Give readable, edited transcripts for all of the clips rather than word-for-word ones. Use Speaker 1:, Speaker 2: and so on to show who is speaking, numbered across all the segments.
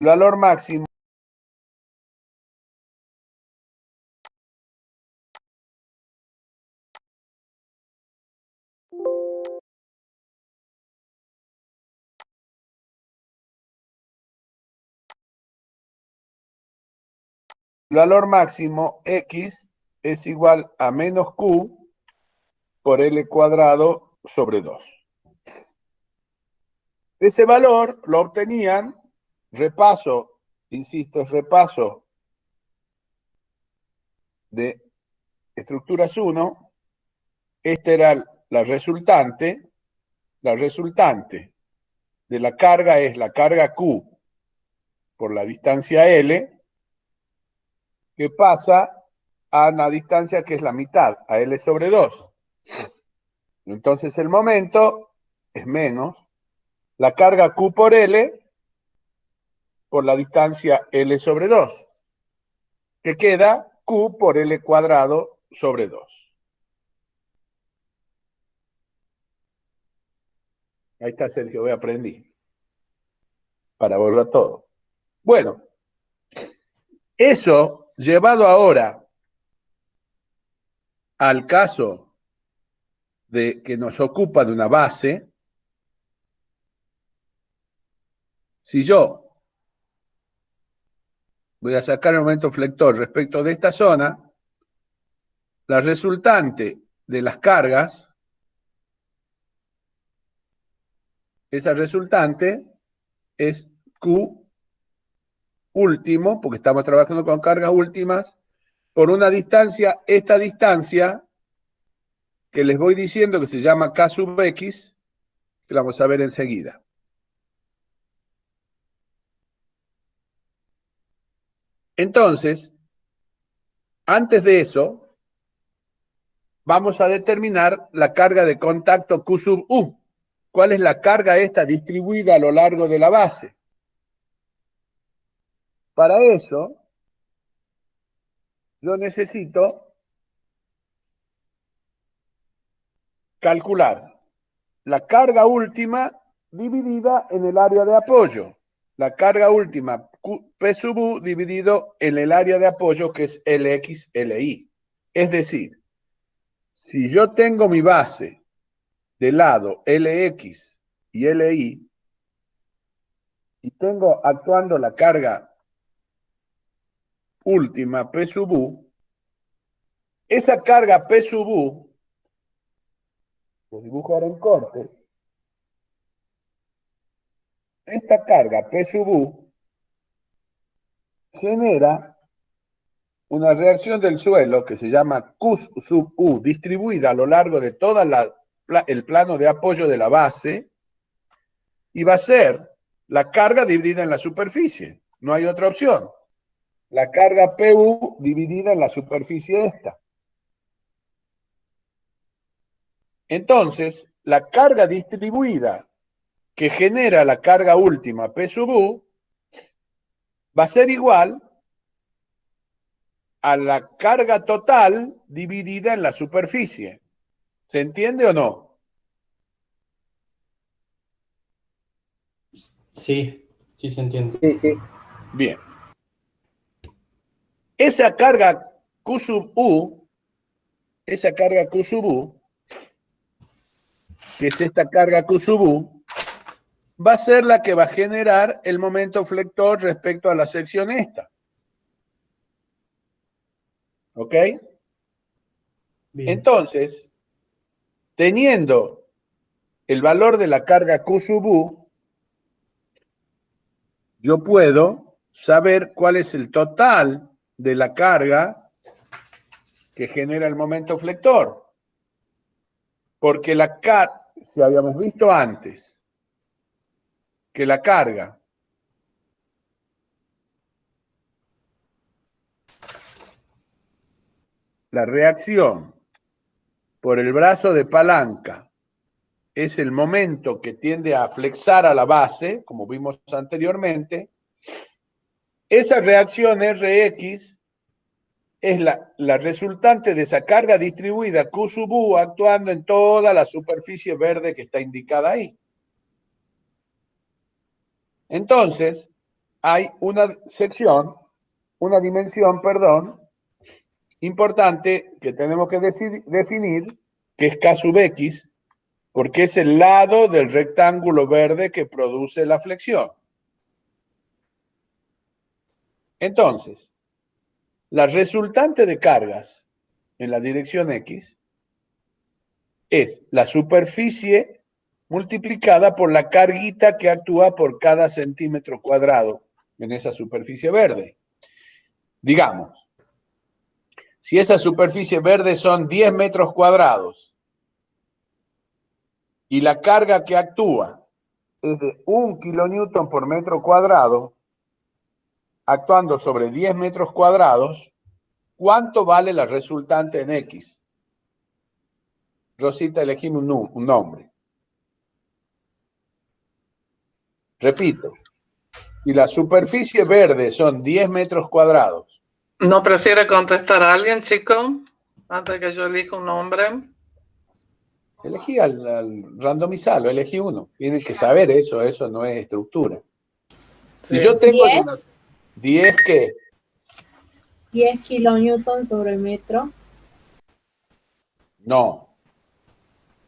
Speaker 1: el valor máximo x es igual a menos q por L cuadrado sobre 2. Ese valor lo obtenían, repaso, insisto, es repaso de estructuras 1. Esta era la resultante de la carga es la carga Q por la distancia L, que pasa a una distancia que es la mitad, a L sobre 2. Entonces el momento es menos la carga Q por L por la distancia L sobre 2, que queda Q por L cuadrado sobre 2. Ahí está, Sergio, voy a aprender para borrar todo. Bueno, eso llevado ahora al caso de que nos ocupa de una base, si yo voy a sacar el momento flector respecto de esta zona, la resultante de las cargas, esa resultante es Q último, porque estamos trabajando con cargas últimas, por una distancia, esta distancia, que les voy diciendo que se llama K sub X, que la vamos a ver enseguida. Entonces, antes de eso, vamos a determinar la carga de contacto Q sub U. ¿Cuál es la carga esta distribuida a lo largo de la base? Para eso, yo necesito calcular la carga última dividida en el área de apoyo. La carga última P sub U dividido en el área de apoyo, que es Lx, Li. Es decir, si yo tengo mi base de lado Lx y Li, y tengo actuando la carga última P sub U, esa carga P sub U, lo dibujo ahora en corte, esta carga P sub U genera una reacción del suelo que se llama Q sub U, distribuida a lo largo de todo el plano de apoyo de la base, y va a ser la carga dividida en la superficie. No hay otra opción. La carga PU dividida en la superficie esta. Entonces, la carga distribuida que genera la carga última P sub U va a ser igual a la carga total dividida en la superficie. ¿Se entiende o no?
Speaker 2: Sí, sí se entiende.
Speaker 1: Sí, sí. Bien. Esa carga Q sub U, que es esta carga Q sub U, va a ser la que va a generar el momento flector respecto a la sección esta. ¿Ok?
Speaker 2: Bien.
Speaker 1: Entonces, teniendo el valor de la carga Q sub U, yo puedo saber cuál es el total de la carga que genera el momento flector. Porque la carga, si habíamos visto antes, que la carga la reacción por el brazo de palanca es el momento que tiende a flexar a la base, como vimos anteriormente, esa reacción Rx es la resultante de esa carga distribuida Q sub U actuando en toda la superficie verde que está indicada ahí. Entonces, hay una dimensión, perdón, importante que tenemos que definir, que es K sub X, porque es el lado del rectángulo verde que produce la flexión. Entonces, la resultante de cargas en la dirección X es la superficie multiplicada por la carguita que actúa por cada centímetro cuadrado en esa superficie verde. Digamos, si esa superficie verde son 10 metros cuadrados y la carga que actúa es de 1 kilonewton por metro cuadrado, actuando sobre 10 metros cuadrados, ¿cuánto vale la resultante en X? Rosita, elegimos un nombre. Repito, si la superficie verde son 10 metros cuadrados.
Speaker 3: ¿No prefiere contestar a alguien, chico? Antes que yo elija un nombre.
Speaker 1: Elegí al randomizarlo, elegí uno. Tienen que saber eso no es estructura. Si
Speaker 3: Sí.
Speaker 1: yo tengo
Speaker 4: 10.
Speaker 1: 10, ¿qué?
Speaker 4: 10 kilonewton sobre metro.
Speaker 1: No.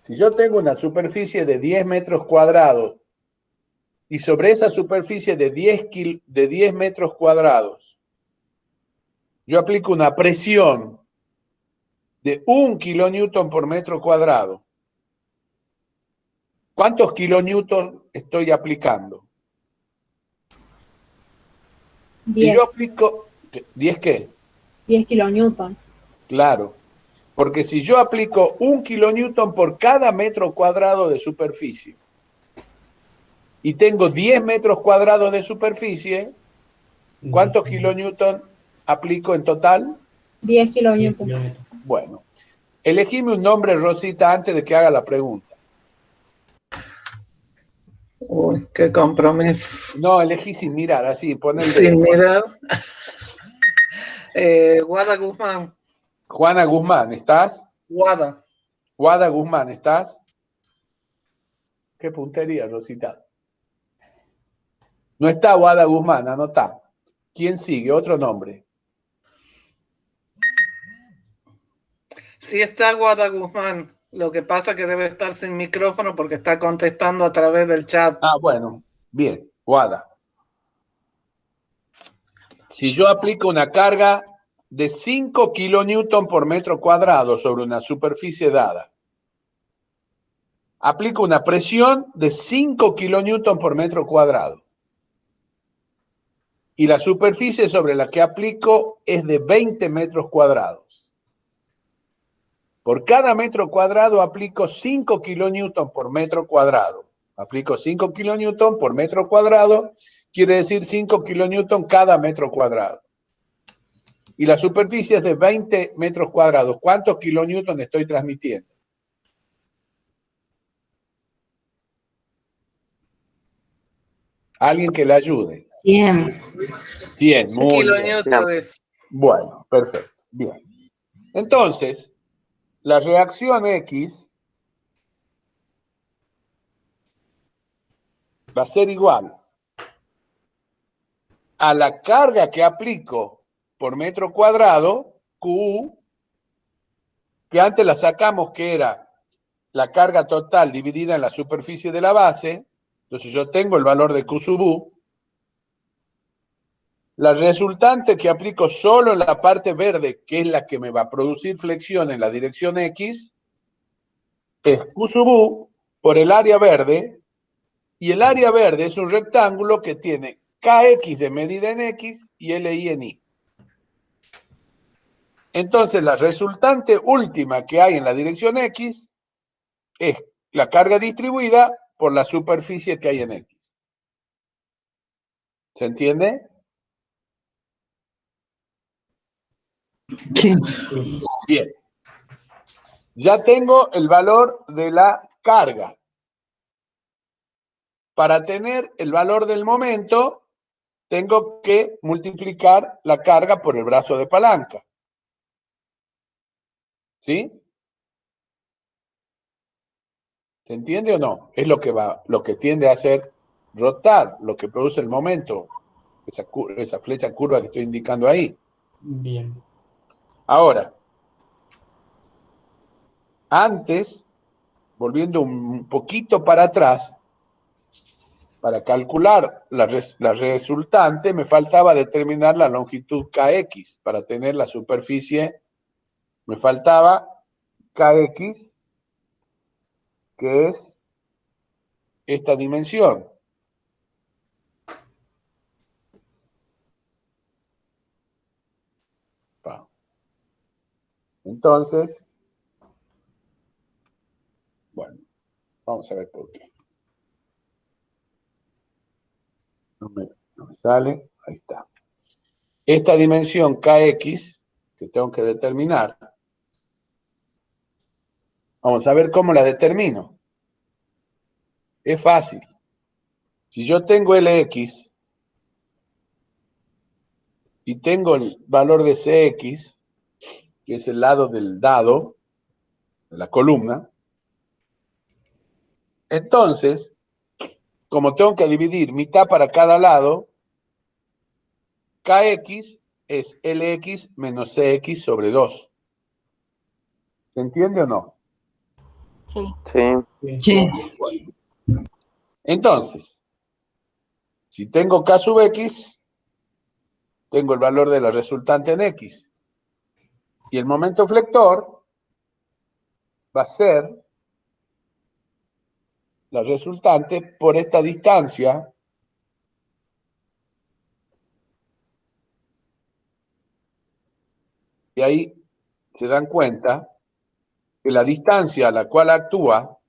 Speaker 1: Si yo tengo una superficie de 10 metros cuadrados y sobre esa superficie de 10 metros cuadrados yo aplico una presión de 1 kilonewton por metro cuadrado, ¿cuántos kilonewton estoy aplicando?
Speaker 4: 10.
Speaker 1: Si yo aplico... ¿10 qué?
Speaker 4: 10 kilonewton.
Speaker 1: Claro. Porque si yo aplico 1 kilonewton por cada metro cuadrado de superficie y tengo 10 metros cuadrados de superficie, ¿cuántos kilonewton aplico en total?
Speaker 4: 10
Speaker 2: 10
Speaker 4: kilonewton.
Speaker 2: kilómetros.
Speaker 1: Bueno, elegime un nombre, Rosita, antes de que haga la pregunta.
Speaker 3: Uy, qué compromiso.
Speaker 1: No, elegí sin mirar, así, pon el
Speaker 3: Sin
Speaker 1: dedo.
Speaker 3: mirar. Guada Guzmán.
Speaker 1: Juana Guzmán, ¿estás?
Speaker 3: Guada.
Speaker 1: Guada Guzmán, ¿estás? Qué puntería, Rosita. No está Guada Guzmán, anotá. ¿Quién sigue? Otro nombre.
Speaker 3: Sí está Guada Guzmán. Lo que pasa es que debe estar sin micrófono porque está contestando a través del chat.
Speaker 1: Ah, bueno, bien, Guada. Si yo aplico una carga de 5 kilonewton por metro cuadrado sobre una superficie dada, aplico una presión de 5 kilonewton por metro cuadrado. Y la superficie sobre la que aplico es de 20 metros cuadrados. Por cada metro cuadrado aplico 5 kilonewton por metro cuadrado. Aplico 5 kilonewton por metro cuadrado, quiere decir 5 kilonewton cada metro cuadrado. Y la superficie es de 20 metros cuadrados. ¿Cuántos kilonewton estoy transmitiendo? Alguien que le ayude.
Speaker 4: 100.
Speaker 1: 100, muy bien.
Speaker 3: Kilonewtones.
Speaker 1: Bueno, perfecto. Bien. Entonces, la reacción X va a ser igual a la carga que aplico por metro cuadrado, Q, que antes la sacamos que era la carga total dividida en la superficie de la base. Entonces yo tengo el valor de Q sub U. La resultante que aplico solo en la parte verde, que es la que me va a producir flexión en la dirección X, es Q sub U por el área verde, y el área verde es un rectángulo que tiene KX de medida en X y LI en Y. Entonces la resultante última que hay en la dirección X es la carga distribuida por la superficie que hay en X. ¿Se entiende?
Speaker 3: Sí.
Speaker 1: Bien. Ya tengo el valor de la carga. Para tener el valor del momento, tengo que multiplicar la carga por el brazo de palanca. ¿Sí? ¿Se entiende o no? Es lo que tiende a hacer rotar, lo que produce el momento. esa flecha curva que estoy indicando ahí.
Speaker 2: Bien.
Speaker 1: Ahora, antes, volviendo un poquito para atrás, para calcular la resultante, me faltaba determinar la longitud KX. Para tener la superficie, me faltaba KX, que es esta dimensión. Entonces, bueno, vamos a ver por qué. No me sale, ahí está. Esta dimensión KX, que tengo que determinar, vamos a ver cómo la determino. Es fácil. Si yo tengo LX y tengo el valor de CX, que es el lado del dado, de la columna, entonces, como tengo que dividir mitad para cada lado, KX es LX menos CX sobre 2. ¿Se entiende o no?
Speaker 5: Sí.
Speaker 2: Sí.
Speaker 1: Bueno. Entonces, si tengo K sub X, tengo el valor de la resultante en X. Y el momento flector va a ser la resultante por esta distancia y ahí se dan cuenta que la distancia a la cual actúa,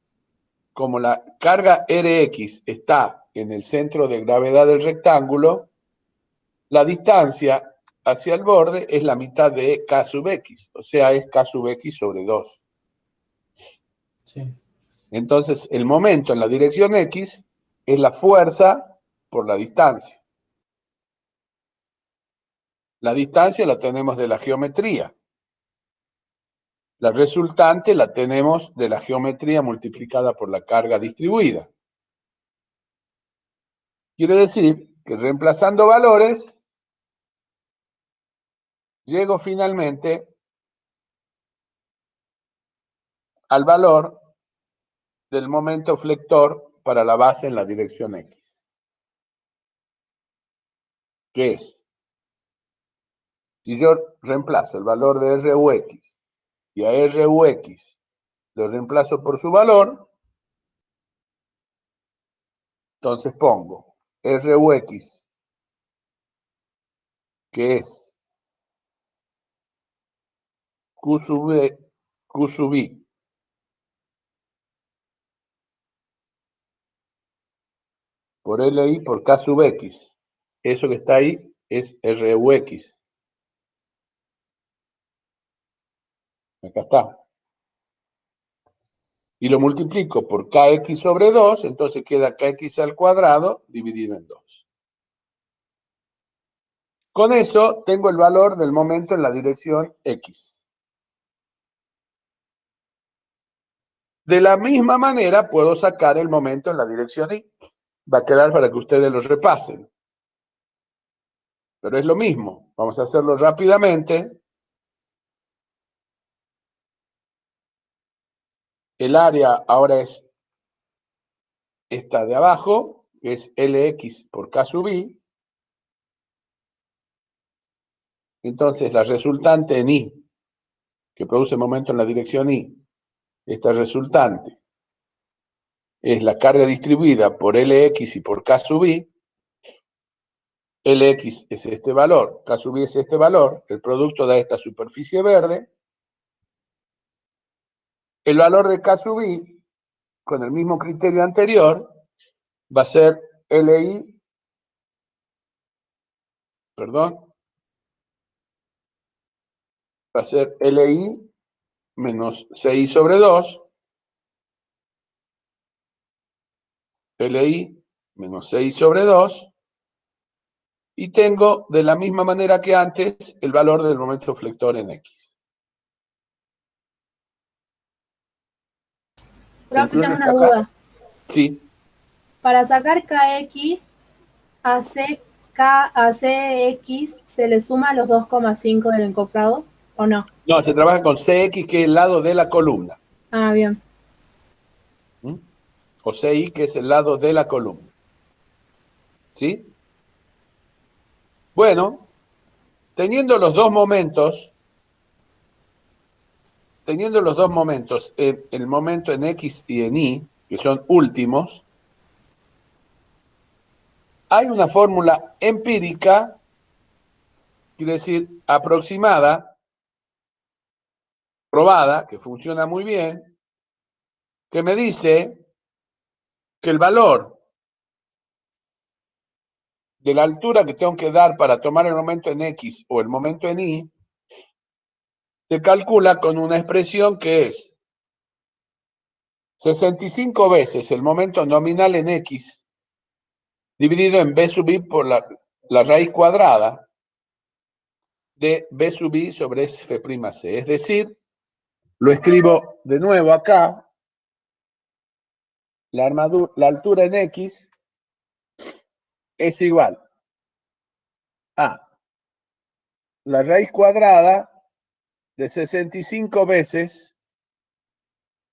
Speaker 1: como la carga Rx está en el centro de gravedad del rectángulo, la distancia hacia el borde es la mitad de K sub X, o sea, es K sub X sobre 2.
Speaker 2: Sí.
Speaker 1: Entonces, el momento en la dirección X es la fuerza por la distancia. La distancia la tenemos de la geometría. La resultante la tenemos de la geometría multiplicada por la carga distribuida. Quiere decir que reemplazando valores, llego finalmente al valor del momento flector para la base en la dirección X. ¿Qué es? Si yo reemplazo el valor de RUX y a RUX lo reemplazo por su valor, entonces pongo RUX, que es Q sub I por LI por K sub X. Eso que está ahí es RUX. Acá está. Y lo multiplico por KX sobre 2, entonces queda KX al cuadrado dividido en 2. Con eso tengo el valor del momento en la dirección X. De la misma manera puedo sacar el momento en la dirección Y. Va a quedar para que ustedes lo repasen. Pero es lo mismo. Vamos a hacerlo rápidamente. El área ahora es esta de abajo, que es LX por K sub I. Entonces la resultante en I, que produce momento en la dirección Y, esta resultante es la carga distribuida por LX y por K sub I. Lx es este valor, K sub I es este valor, el producto da esta superficie verde. El valor de K sub I, con el mismo criterio anterior, va a ser Li, va a ser Li menos 6 sobre 2, Li menos 6 sobre 2, y tengo de la misma manera que antes el valor del momento flector en X.
Speaker 4: Profe, tengo una
Speaker 1: acá?
Speaker 4: duda.
Speaker 1: Sí.
Speaker 4: Para sacar KX, hace a CX se le suma los 2,5 del encofrado, ¿o no?
Speaker 1: No, se trabaja con CX, que es el lado de la columna.
Speaker 4: Ah, bien.
Speaker 1: ¿Mm? O CI, que es el lado de la columna. ¿Sí? Bueno, teniendo los dos momentos, el momento en X y en Y, que son últimos, hay una fórmula empírica, quiere decir aproximada, probada, que funciona muy bien, que me dice que el valor de la altura que tengo que dar para tomar el momento en X o el momento en Y se calcula con una expresión que es 65 veces el momento nominal en X dividido en B sub I por la raíz cuadrada de B sub I sobre F'(C). Es decir, lo escribo de nuevo acá, la altura en X es igual a la raíz cuadrada de 65 veces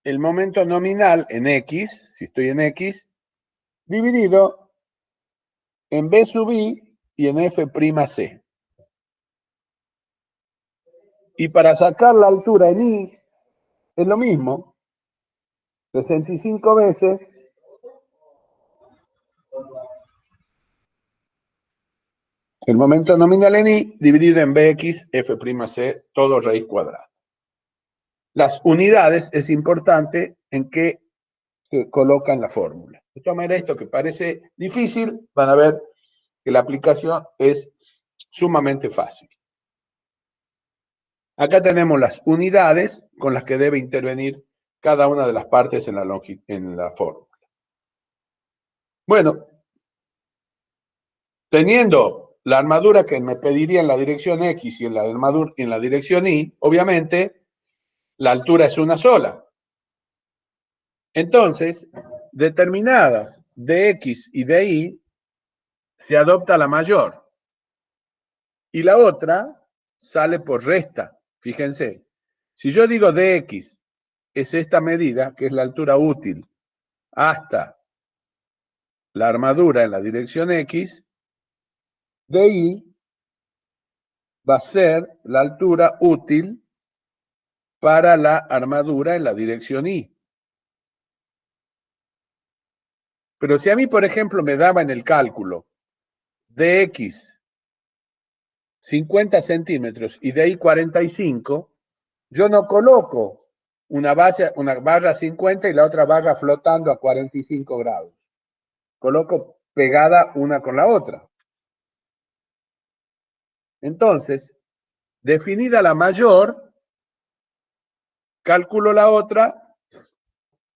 Speaker 1: el momento nominal en X, si estoy en X, dividido en B sub I y en F'(C). Y para sacar la altura en Y, es lo mismo, 65 veces el momento nominal en Y dividido en Bx, F'(C), todo raíz cuadrada. Las unidades es importante en qué se coloca en la fórmula. De todas maneras, esto que parece difícil, van a ver que la aplicación es sumamente fácil. Acá tenemos las unidades con las que debe intervenir cada una de las partes en la fórmula. Bueno, teniendo la armadura que me pediría en la dirección X y en la dirección Y, obviamente la altura es una sola. Entonces, determinadas de X y de Y, se adopta la mayor. Y la otra sale por resta. Fíjense, si yo digo dx es esta medida, que es la altura útil, hasta la armadura en la dirección X, dy va a ser la altura útil para la armadura en la dirección Y. Pero si a mí, por ejemplo, me daba en el cálculo dx 50 centímetros y de Y 45, yo no coloco una barra 50 y la otra barra flotando a 45 grados. Coloco pegada una con la otra. Entonces, definida la mayor, calculo la otra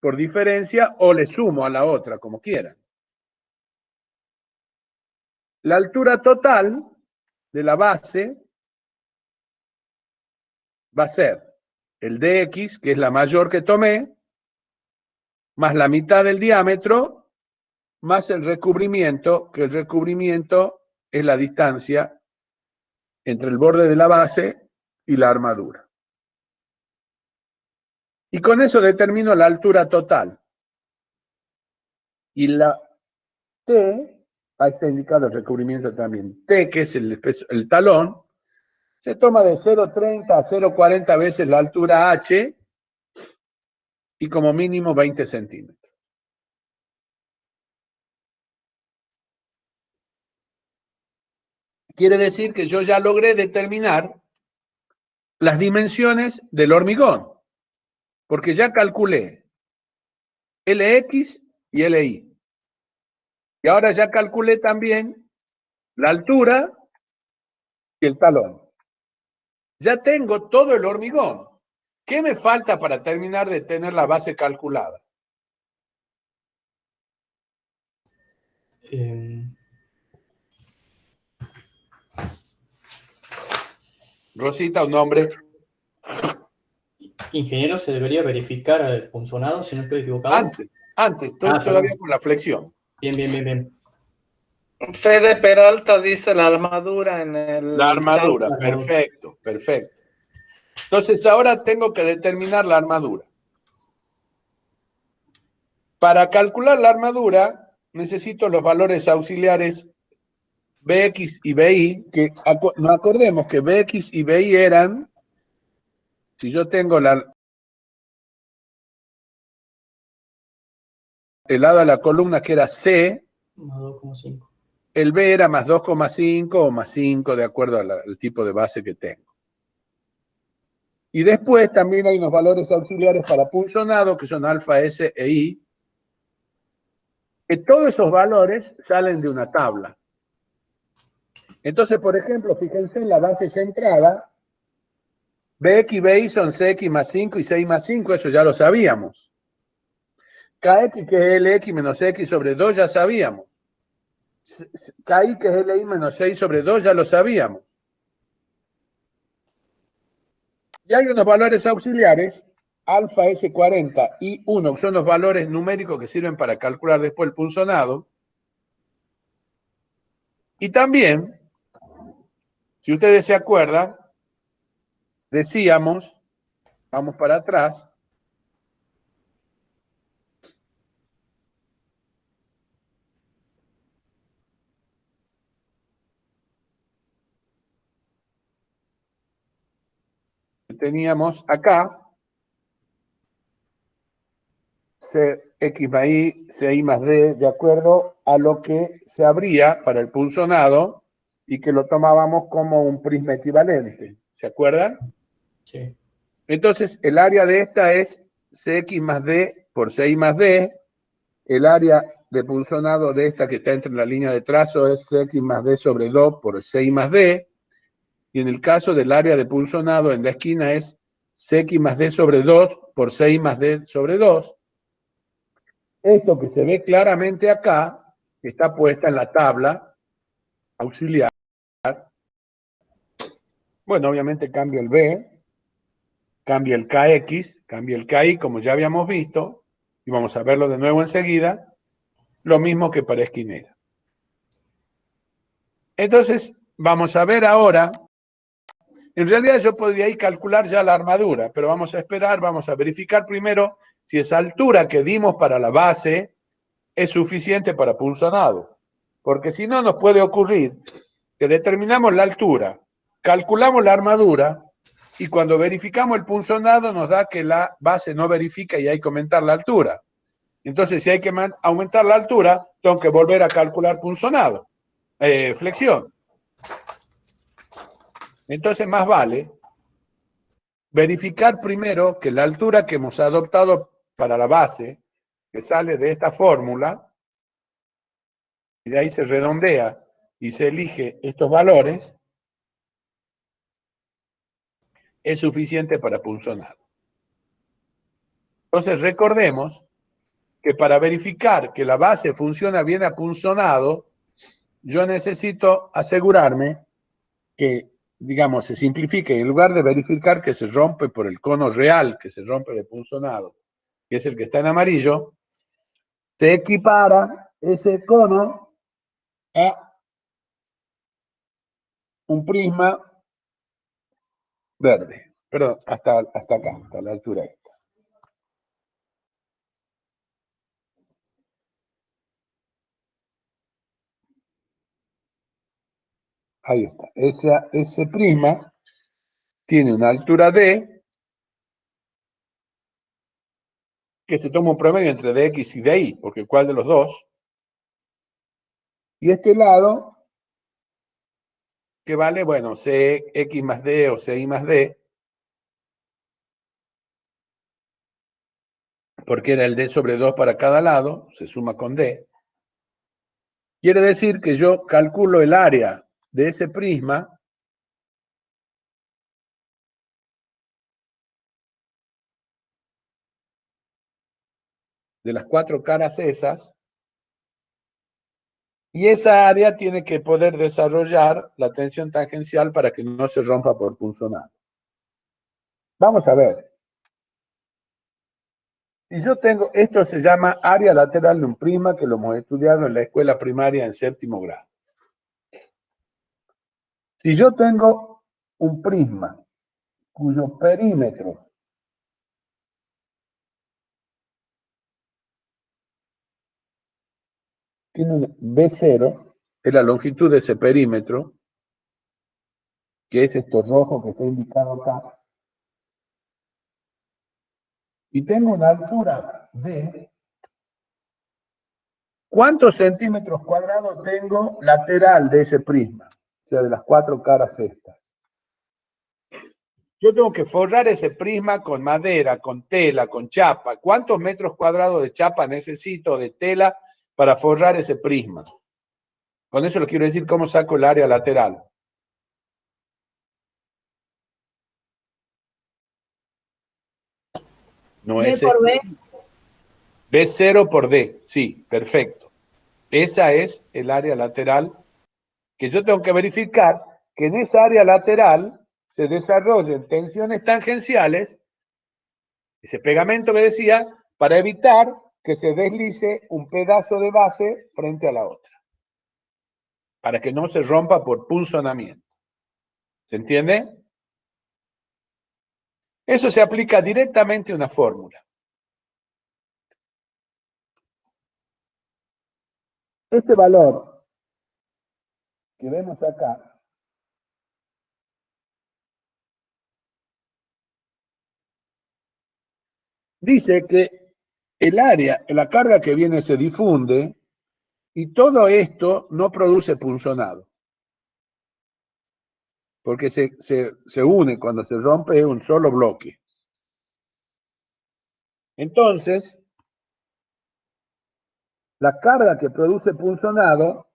Speaker 1: por diferencia o le sumo a la otra, como quieran. La altura total de la base va a ser el dx, que es la mayor que tomé, más la mitad del diámetro, más el recubrimiento, que el recubrimiento es la distancia entre el borde de la base y la armadura. Y con eso determino la altura total. Y la T, ahí está indicado el recubrimiento también, T, que es el talón, se toma de 0,30 a 0,40 veces la altura H y como mínimo 20 centímetros. Quiere decir que yo ya logré determinar las dimensiones del hormigón, porque ya calculé Lx y Ly. Y ahora ya calculé también la altura y el talón. Ya tengo todo el hormigón. ¿Qué me falta para terminar de tener la base calculada? Rosita, un nombre.
Speaker 2: Ingeniero, se debería verificar el punzonado, si no estoy equivocado.
Speaker 1: Antes, estoy todavía con la flexión.
Speaker 2: Bien.
Speaker 3: Fede Peralta dice la armadura en el
Speaker 1: La armadura,
Speaker 3: chat.
Speaker 1: perfecto, perfecto. Entonces ahora tengo que determinar la armadura. Para calcular la armadura necesito los valores auxiliares Bx y Bi, que nos acordemos que Bx y Bi eran, si yo tengo el lado de la columna que era C,
Speaker 2: Más 2,5.
Speaker 1: el B era más 2,5 o más 5, de acuerdo al tipo de base que tengo. Y después también hay unos valores auxiliares para punzonado, que son alfa, S e I, que todos esos valores salen de una tabla. Entonces, por ejemplo, fíjense en la base centrada, Bx y Bi son Cx más 5 y 6 más 5, eso ya lo sabíamos. Kx, que es Lx menos X sobre 2, ya sabíamos. Ki, que es Li menos 6 sobre 2, ya lo sabíamos. Y hay unos valores auxiliares, alfa S40 y 1, que son los valores numéricos que sirven para calcular después el punzonado. Y también, si ustedes se acuerdan, decíamos, vamos para atrás, teníamos acá Cx más I, Ci más D, de acuerdo a lo que se abría para el punzonado y que lo tomábamos como un prisma equivalente. ¿Se acuerdan?
Speaker 2: Sí.
Speaker 1: Entonces, el área de esta es Cx más D por Ci más D. El área de punzonado de esta que está entre la línea de trazo es Cx más D sobre 2 por Ci más D. Y en el caso del área de punzonado en la esquina es Cx más D sobre 2 por Ci más D sobre 2. Esto que se ve claramente acá, que está puesta en la tabla auxiliar. Bueno, obviamente cambio el B, cambio el Kx, cambio el Ki, como ya habíamos visto, y vamos a verlo de nuevo enseguida, lo mismo que para esquinera. Entonces, vamos a ver ahora, en realidad yo podría ir calcular ya la armadura, pero vamos a esperar, vamos a verificar primero si esa altura que dimos para la base es suficiente para punzonado. Porque si no, nos puede ocurrir que determinamos la altura, calculamos la armadura, y cuando verificamos el punzonado nos da que la base no verifica y hay que aumentar la altura. Entonces, si hay que aumentar la altura, tengo que volver a calcular punzonado, flexión. Entonces, más vale verificar primero que la altura que hemos adoptado para la base, que sale de esta fórmula, y de ahí se redondea y se elige estos valores, es suficiente para punzonado. Entonces, recordemos que para verificar que la base funciona bien a punzonado, yo necesito asegurarme que, digamos, se simplifique. En lugar de verificar que se rompe por el cono real, que se rompe de punzonado, que es el que está en amarillo, se equipara ese cono a un prisma verde. Perdón, hasta acá, hasta la altura esta. Ahí está. Ese prisma tiene una altura D, que se toma un promedio entre dx y dy, porque ¿cuál de los dos? Y este lado, que vale, bueno, Cx más D o Ci más D, porque era el D sobre 2 para cada lado, se suma con D. Quiere decir que yo calculo el área de ese prisma de las cuatro caras esas, y esa área tiene que poder desarrollar la tensión tangencial para que no se rompa por punzonado. Vamos a ver. Si yo tengo, esto se llama área lateral de un prisma, que lo hemos estudiado en la escuela primaria en séptimo grado. Si yo tengo un prisma cuyo perímetro tiene un B0, es la longitud de ese perímetro, que es esto rojo que está indicado acá, y tengo una altura de ¿cuántos centímetros cuadrados tengo lateral de ese prisma? O sea, de las 4 caras estas. Yo tengo que forrar ese prisma con madera, con tela, con chapa. ¿Cuántos metros cuadrados de chapa necesito de tela para forrar ese prisma? Con eso les quiero decir cómo saco el área lateral. No
Speaker 4: B
Speaker 1: es
Speaker 4: por B.
Speaker 1: B0 por D. Sí, perfecto. Esa es el área lateral que yo tengo que verificar que en esa área lateral se desarrollen tensiones tangenciales, ese pegamento que decía, para evitar que se deslice un pedazo de base frente a la otra, para que no se rompa por punzonamiento. ¿Se entiende? Eso se aplica directamente a una fórmula. Este valor que vemos acá dice que el área, la carga que viene se difunde y todo esto no produce punzonado. Porque se une, cuando se rompe es un solo bloque. Entonces, la carga que produce punzonado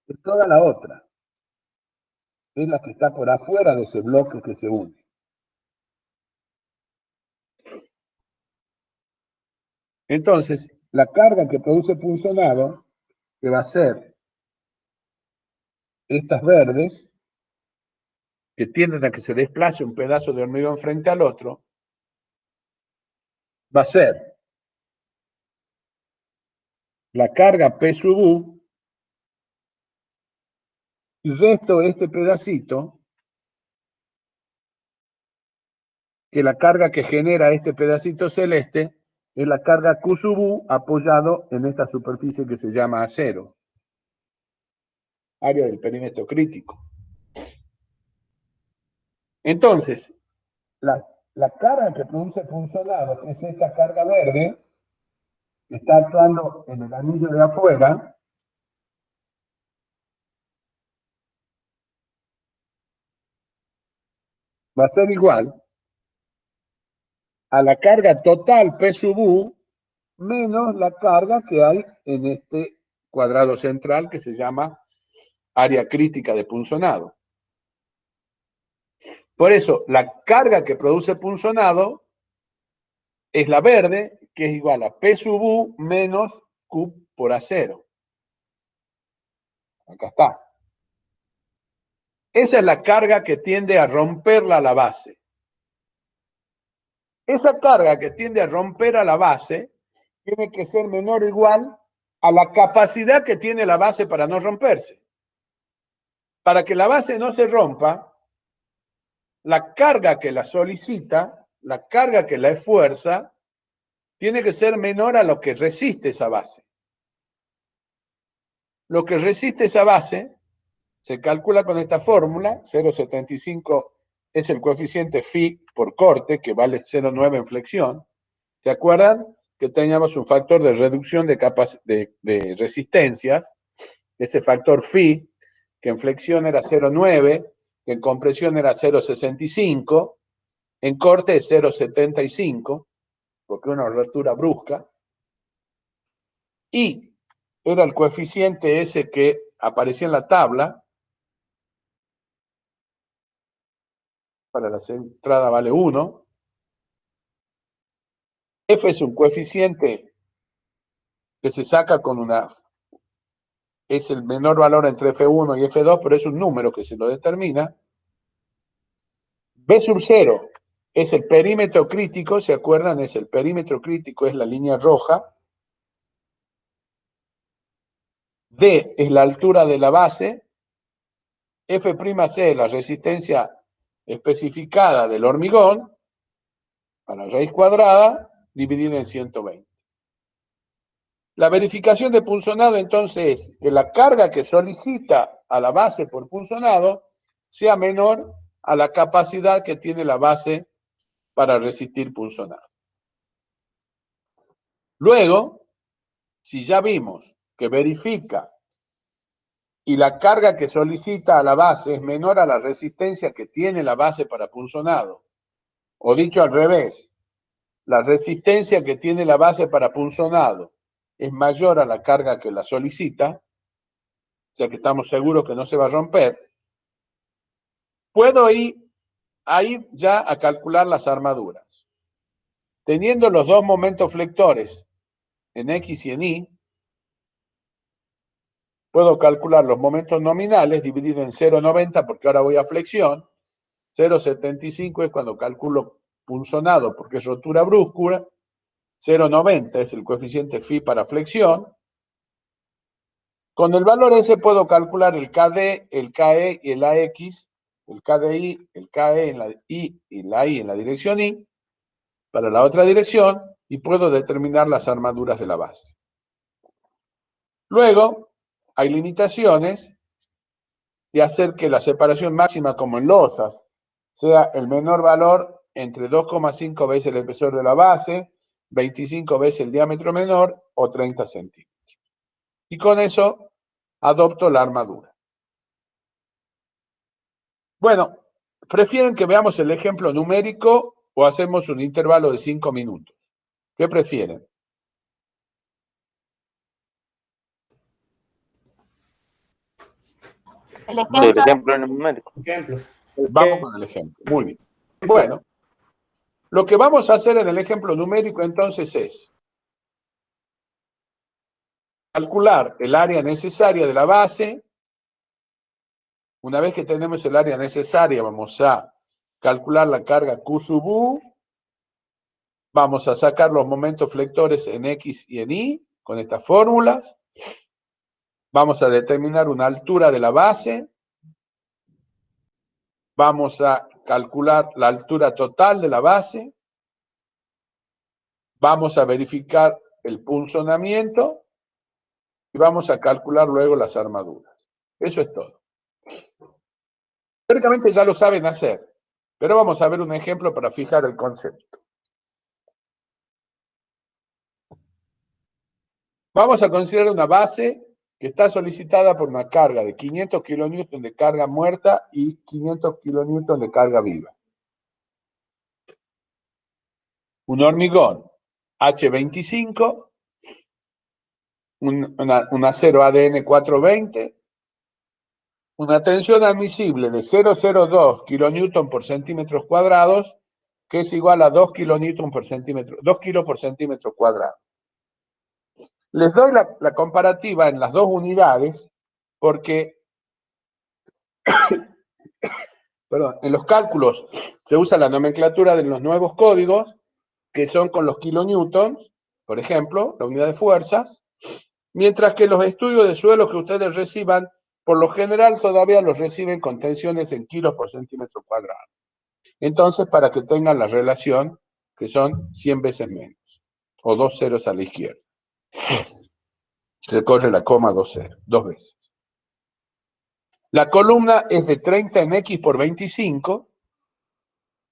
Speaker 1: es toda la otra. Es la que está por afuera de ese bloque que se une. Entonces, la carga que produce punzonado, que va a ser estas verdes, que tienden a que se desplace un pedazo de hormigón frente al otro, va a ser la carga P sub U, y resto de este pedacito, que la carga que genera este pedacito celeste es la carga Q sub U apoyado en esta superficie que se llama acero, área del perímetro crítico. Entonces, la carga que produce punzonado, que es esta carga verde, que está actuando en el anillo de afuera, va a ser igual a la carga total P sub U menos la carga que hay en este cuadrado central que se llama área crítica de punzonado. Por eso, la carga que produce punzonado es la verde, que es igual a P sub U menos Q por A0. Acá está. Esa es la carga que tiende a romperla a la base. Esa carga que tiende a romper a la base tiene que ser menor o igual a la capacidad que tiene la base para no romperse. Para que la base no se rompa, la carga que la solicita, la carga que la esfuerza, tiene que ser menor a lo que resiste esa base. Lo que resiste esa base se calcula con esta fórmula, 0,75 es el coeficiente phi por corte, que vale 0,9 en flexión. ¿Se acuerdan? Que teníamos un factor de reducción de resistencias, ese factor phi, que en flexión era 0,9, que en compresión era 0,65, en corte es 0,75, porque una rotura brusca, y era el coeficiente ese que aparecía en la tabla. Para la entrada vale 1. F es un coeficiente que se saca con una, es el menor valor entre F1 y F2, pero es un número que se lo determina. B sub 0 es el perímetro crítico, ¿se acuerdan? Es el perímetro crítico, es la línea roja. D es la altura de la base. F'C, la resistencia especificada del hormigón, a la raíz cuadrada, dividida en 120. La verificación de punzonado, entonces, es que la carga que solicita a la base por punzonado sea menor a la capacidad que tiene la base para resistir punzonado. Luego, si ya vimos que verifica y la carga que solicita a la base es menor a la resistencia que tiene la base para punzonado, o dicho al revés, la resistencia que tiene la base para punzonado es mayor a la carga que la solicita, o sea que estamos seguros que no se va a romper, puedo ir ahí ya a calcular las armaduras. Teniendo los dos momentos flectores en X y en Y, puedo calcular los momentos nominales dividido en 0,90 porque ahora voy a flexión. 0,75 es cuando calculo punzonado porque es rotura brusca. 0,90 es el coeficiente phi para flexión. Con el valor ese puedo calcular el KD, el KE y el AX, el KDI, el KE en la I y la I en la dirección Y, para la otra dirección, y puedo determinar las armaduras de la base. Luego, hay limitaciones de hacer que la separación máxima, como en losas, sea el menor valor entre 2,5 veces el espesor de la base, 25 veces el diámetro menor o 30 centímetros. Y con eso adopto la armadura. Bueno, ¿prefieren que veamos el ejemplo numérico o hacemos un intervalo de 5 minutos? ¿Qué prefieren?
Speaker 5: El ejemplo numérico.
Speaker 2: Ejemplo.
Speaker 1: Vamos con el ejemplo. Muy bien. Bueno, lo que vamos a hacer en el ejemplo numérico entonces es calcular el área necesaria de la base. Una vez que tenemos el área necesaria, vamos a calcular la carga Q sub U. Vamos a sacar los momentos flectores en X y en Y con estas fórmulas. Vamos a determinar una altura de la base. Vamos a calcular la altura total de la base. Vamos a verificar el punzonamiento y vamos a calcular luego las armaduras. Eso es todo. Teóricamente ya lo saben hacer, pero vamos a ver un ejemplo para fijar el concepto. Vamos a considerar una base que está solicitada por una carga de 500 kN de carga muerta y 500 kN de carga viva. Un hormigón H25, un acero ADN 420, una tensión admisible de 0,02 kN por centímetros cuadrados, que es igual a 2 kN por centímetro, 2 kilos por centímetro cuadrado. Les doy la comparativa en las dos unidades porque perdón, en los cálculos se usa la nomenclatura de los nuevos códigos, que son con los kilonewtons, por ejemplo, la unidad de fuerzas, mientras que los estudios de suelo que ustedes reciban, por lo general todavía los reciben con tensiones en kilos por centímetro cuadrado. Entonces, para que tengan la relación, que son 100 veces menos, o 2 ceros a la izquierda. Se corre la coma 2 veces. La columna es de 30 en X por 25.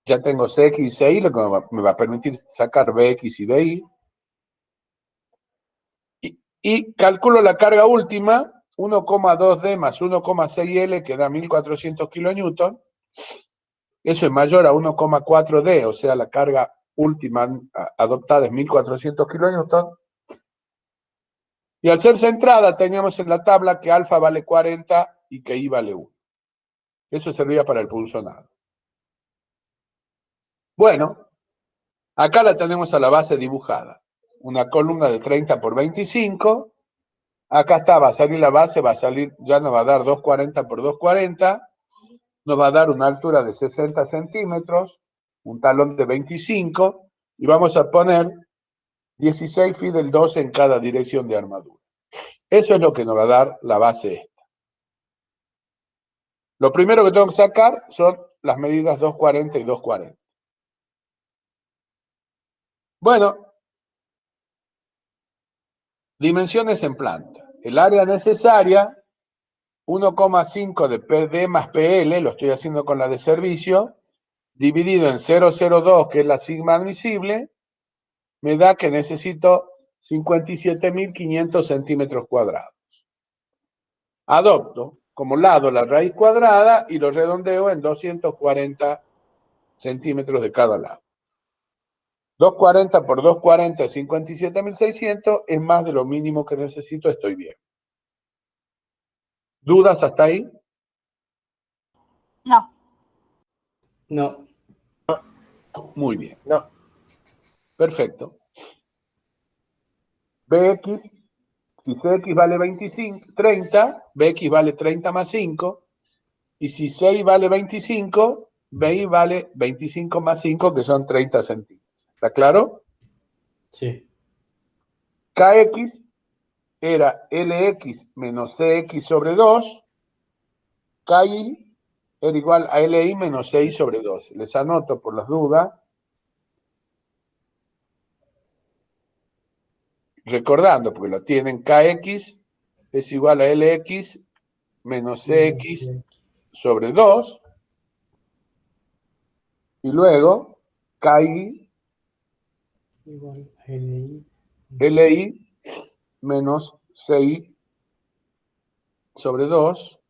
Speaker 1: Ya tengo CX y CY, lo que me va a permitir sacar BX y BY. Y calculo la carga última, 1,2D más 1,6L, que da 1400 kN. Eso es mayor a 1,4D, o sea, la carga última adoptada es 1400 kN. Y al ser centrada, teníamos en la tabla que alfa vale 40 y que I vale 1. Eso servía para el punzonado. Bueno, acá la tenemos a la base dibujada. Una columna de 30 por 25. Acá está, va a salir la base, va a salir, ya nos va a dar 240 por 240. Nos va a dar una altura de 60 centímetros. un talón de 25, y vamos a poner 16 phi del 12 en cada dirección de armadura. Eso es lo que nos va a dar la base esta. Lo primero que tengo que sacar son las medidas 240 y 240. Bueno, dimensiones en planta. El área necesaria, 1,5 de PD más PL, lo estoy haciendo con la de servicio, dividido en 0,02, que es la sigma admisible, me da que necesito 57.500 centímetros cuadrados. Adopto como lado la raíz cuadrada y lo redondeo en 240 centímetros de cada lado. 240 por 240 es 57.600, es más de lo mínimo que necesito, estoy bien. ¿Dudas hasta ahí?
Speaker 6: No.
Speaker 2: No.
Speaker 1: Muy bien.
Speaker 5: No.
Speaker 1: Perfecto. Bx, si Cx vale 25, 30, Bx vale 30 más 5, y si 6 vale 25, Bi vale 25 más 5, que son 30 centímetros. ¿Está claro?
Speaker 2: Sí.
Speaker 1: Kx era Lx menos Cx sobre 2, Ki era igual a Li menos 6 sobre 2. Les anoto por las dudas. Recordando, porque lo tienen, Kx es igual a Lx menos Cx sobre 2. Y luego, Ki,
Speaker 2: Igual a LI.
Speaker 1: Li menos 6 sobre 2.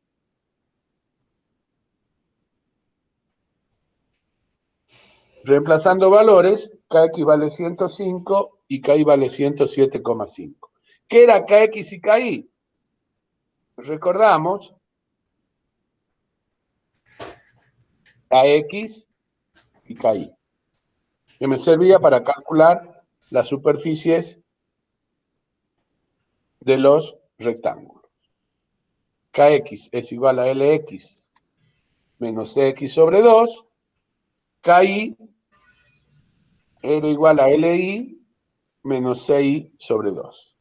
Speaker 1: Reemplazando valores, Kx vale 105 y Ki vale 107,5. ¿Qué era Kx y Ki? Recordamos, Kx y Ki, que me servía para calcular las superficies de los rectángulos. Kx es igual a Lx menos Cx sobre 2, Ki era igual a Li menos 6 sobre 2.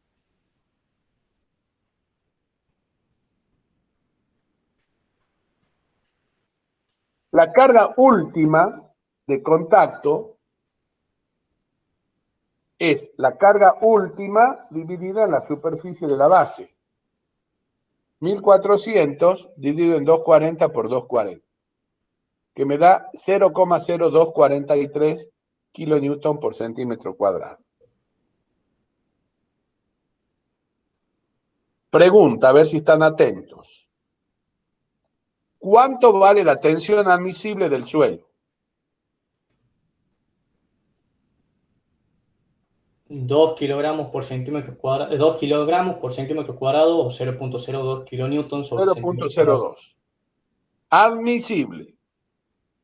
Speaker 1: La carga última de contacto es la carga última dividida en la superficie de la base. 1400 dividido en 240 por 240, que me da 0,0243 kilonewton por centímetro cuadrado. Pregunta, a ver si están atentos. ¿Cuánto vale la tensión admisible del suelo?
Speaker 2: 2 kilogramos por centímetro cuadrado, 2 kilogramos por centímetro cuadrado o 0.02 kilonewton sobre centímetro cuadrado.
Speaker 1: 0.02. Admisible.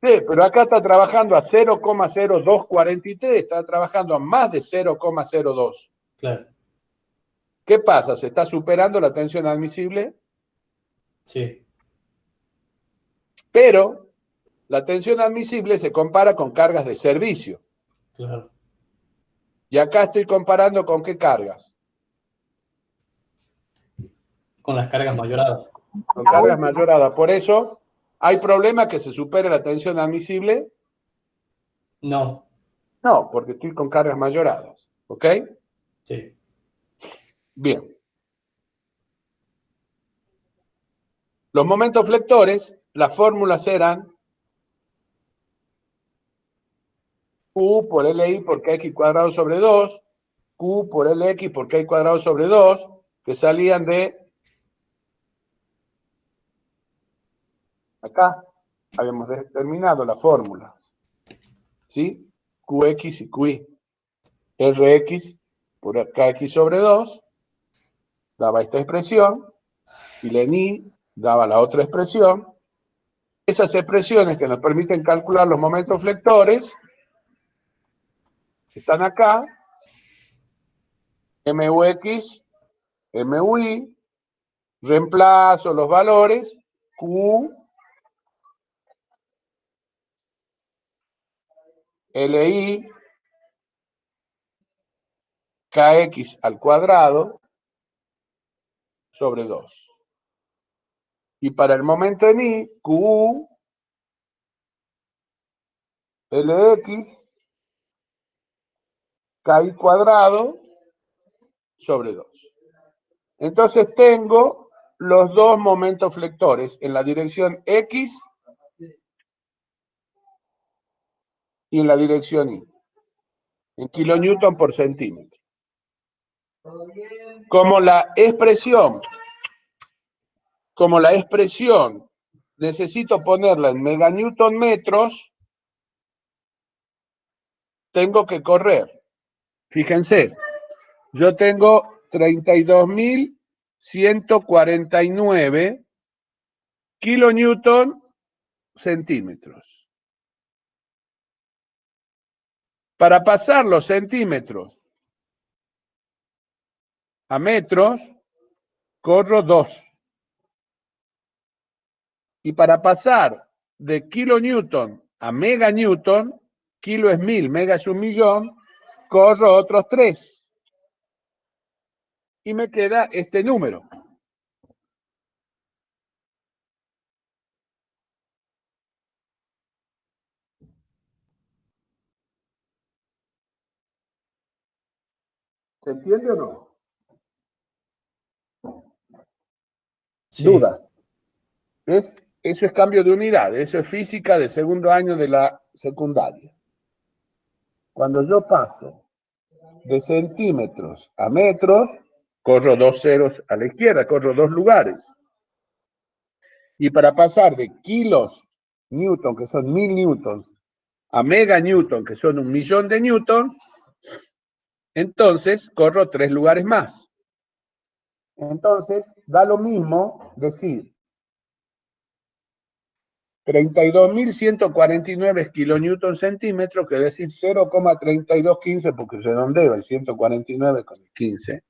Speaker 1: Sí, pero acá está trabajando a 0,0243, está trabajando a más de 0,02.
Speaker 2: Claro.
Speaker 1: ¿Qué pasa? ¿Se está superando la tensión admisible?
Speaker 2: Sí.
Speaker 1: Pero la tensión admisible se compara con cargas de servicio.
Speaker 2: Claro.
Speaker 1: Y acá estoy comparando con qué cargas.
Speaker 2: Con las cargas mayoradas.
Speaker 1: Con cargas mayoradas. Por eso, ¿hay problema que se supere la tensión admisible?
Speaker 2: No.
Speaker 1: No, porque estoy con cargas mayoradas. ¿Ok?
Speaker 2: Sí.
Speaker 1: Bien. Los momentos flectores, las fórmulas eran Q por Li por Kx cuadrado sobre 2, Q por Lx por K cuadrado sobre 2, que salían de acá. Habíamos determinado la fórmula. ¿Sí? Qx y Qi. Rx por Kx sobre 2 daba esta expresión, y la Ni daba la otra expresión. Esas expresiones que nos permiten calcular los momentos flectores están acá. Mux, Mui, reemplazo los valores, Q LI KX al cuadrado sobre 2. Y para el momento en I, QU LX KI cuadrado sobre 2. Entonces tengo los dos momentos flectores en la dirección X y en la dirección Y, en kilonewton por centímetro. Como la expresión necesito ponerla en meganewton metros, tengo que correr. Fíjense, yo tengo 32.149 kilonewton centímetros. Para pasar los centímetros a metros, corro 2. Y para pasar de kilonewton a meganewton, kilo es 1000, mega es 1.000.000, corro otros 3. Y me queda este número. ¿Se entiende o no?
Speaker 2: Sí.
Speaker 1: ¿Dudas? Eso es cambio de unidad, eso es física de segundo año de la secundaria. Cuando yo paso de centímetros a metros, corro 2 ceros a la izquierda, corro 2 lugares. Y para pasar de kilos newton, que son 1000 newtons, a meganewton, que son 1.000.000 de newtons, entonces corro 3 lugares más. Entonces, da lo mismo decir 32.149 kilonewton centímetros que decir 0,3215, porque redondeo el 149 con el 15,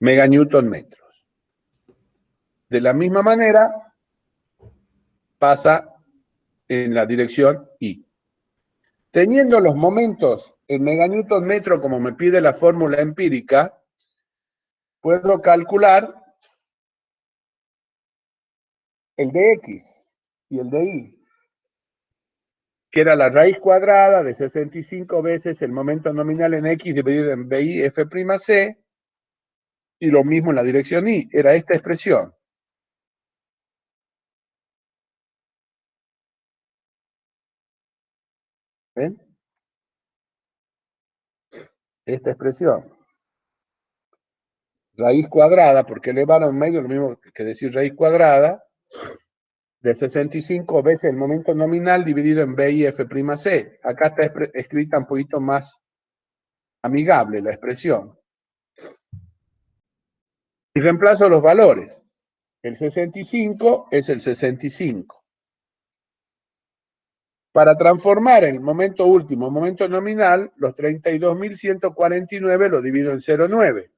Speaker 1: meganewton metros. De la misma manera, pasa en la dirección Y. Teniendo los momentos en meganewton metro, como me pide la fórmula empírica, puedo calcular el de X y el de Y, que era la raíz cuadrada de 65 veces el momento nominal en X dividido en BI F'C, y lo mismo en la dirección Y, era esta expresión. ¿Ven? Esta expresión. Raíz cuadrada, porque elevar a un medio es lo mismo que decir raíz cuadrada, de 65 veces el momento nominal dividido en BI F'C. Acá está escrita un poquito más amigable la expresión. Y reemplazo los valores. El 65 es el 65. Para transformar el momento último, momento nominal, los 32.149 lo divido en 0,9.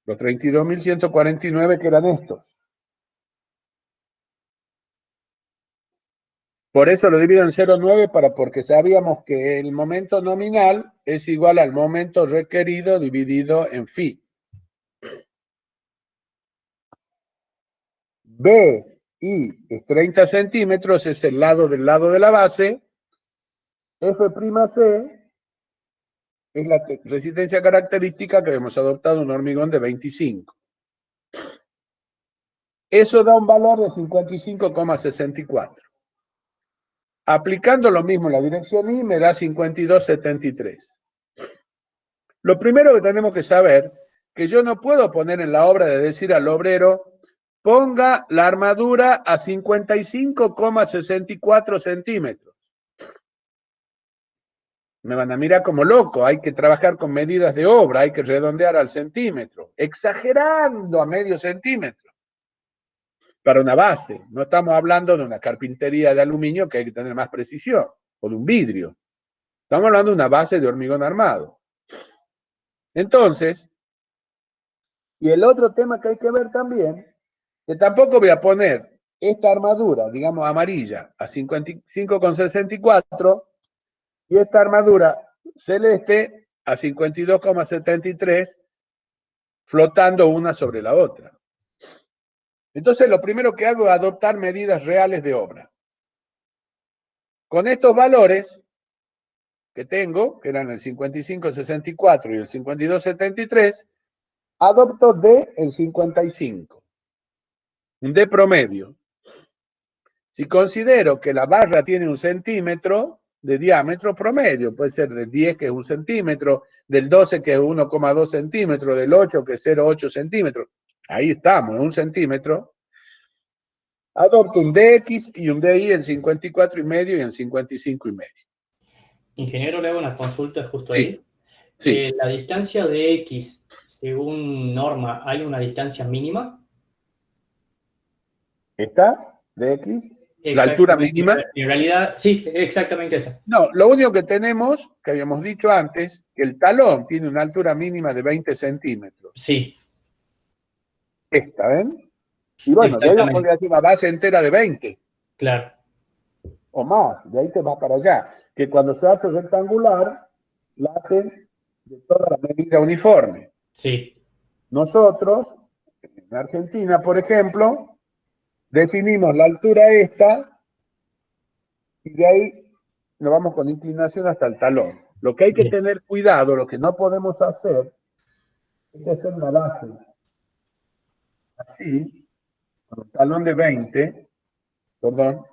Speaker 1: Los 32.149 que eran estos. Por eso lo divido en 0,9 porque sabíamos que el momento nominal es igual al momento requerido dividido en phi. BI es 30 centímetros, es el lado del lado de la base. F'C es la resistencia característica que hemos adoptado un hormigón de 25. Eso da un valor de 55,64. Aplicando lo mismo en la dirección Y me da 52,73. Lo primero que tenemos que saber que yo no puedo poner en la obra de decir al obrero ponga la armadura a 55,64 centímetros. Me van a mirar como loco, hay que trabajar con medidas de obra, hay que redondear al centímetro, exagerando a medio centímetro. Para una base, no estamos hablando de una carpintería de aluminio que hay que tener más precisión, o de un vidrio. Estamos hablando de una base de hormigón armado. Entonces, y el otro tema que hay que ver también, que tampoco voy a poner esta armadura, digamos amarilla, a 55,64 y esta armadura celeste a 52,73, flotando una sobre la otra. Entonces, lo primero que hago es adoptar medidas reales de obra. Con estos valores que tengo, que eran el 55,64 y el 52,73, adopto D el 55, un D promedio. Si considero que la barra tiene 1 centímetro de diámetro promedio, puede ser del 10 que es 1 centímetro, del 12 que es 1,2 centímetros, del 8 que es 0,8 centímetros, ahí estamos, 1 centímetro, adopto un DX y un DY en 54,5 y en 55,5.
Speaker 2: Ingeniero, le hago una consulta justo
Speaker 1: Sí,
Speaker 2: ahí.
Speaker 1: sí.
Speaker 2: La distancia de X, según norma, ¿hay una distancia mínima?
Speaker 1: ¿Está? DX. La altura mínima.
Speaker 2: En realidad, sí, exactamente esa.
Speaker 1: No, lo único que tenemos, que habíamos dicho antes, que el talón tiene una altura mínima de 20 centímetros.
Speaker 2: Sí.
Speaker 1: Esta, ¿ven? Y bueno, de ahí vamos a decir una base entera de 20.
Speaker 2: Claro.
Speaker 1: O más, de ahí te va para allá. Que cuando se hace rectangular, la hacen de toda la medida uniforme.
Speaker 2: Sí.
Speaker 1: Nosotros, en Argentina, por ejemplo, definimos la altura esta y de ahí nos vamos con inclinación hasta el talón. Lo que hay que tener cuidado, lo que no podemos hacer, es hacer una base así, con el talón de 20, perdón,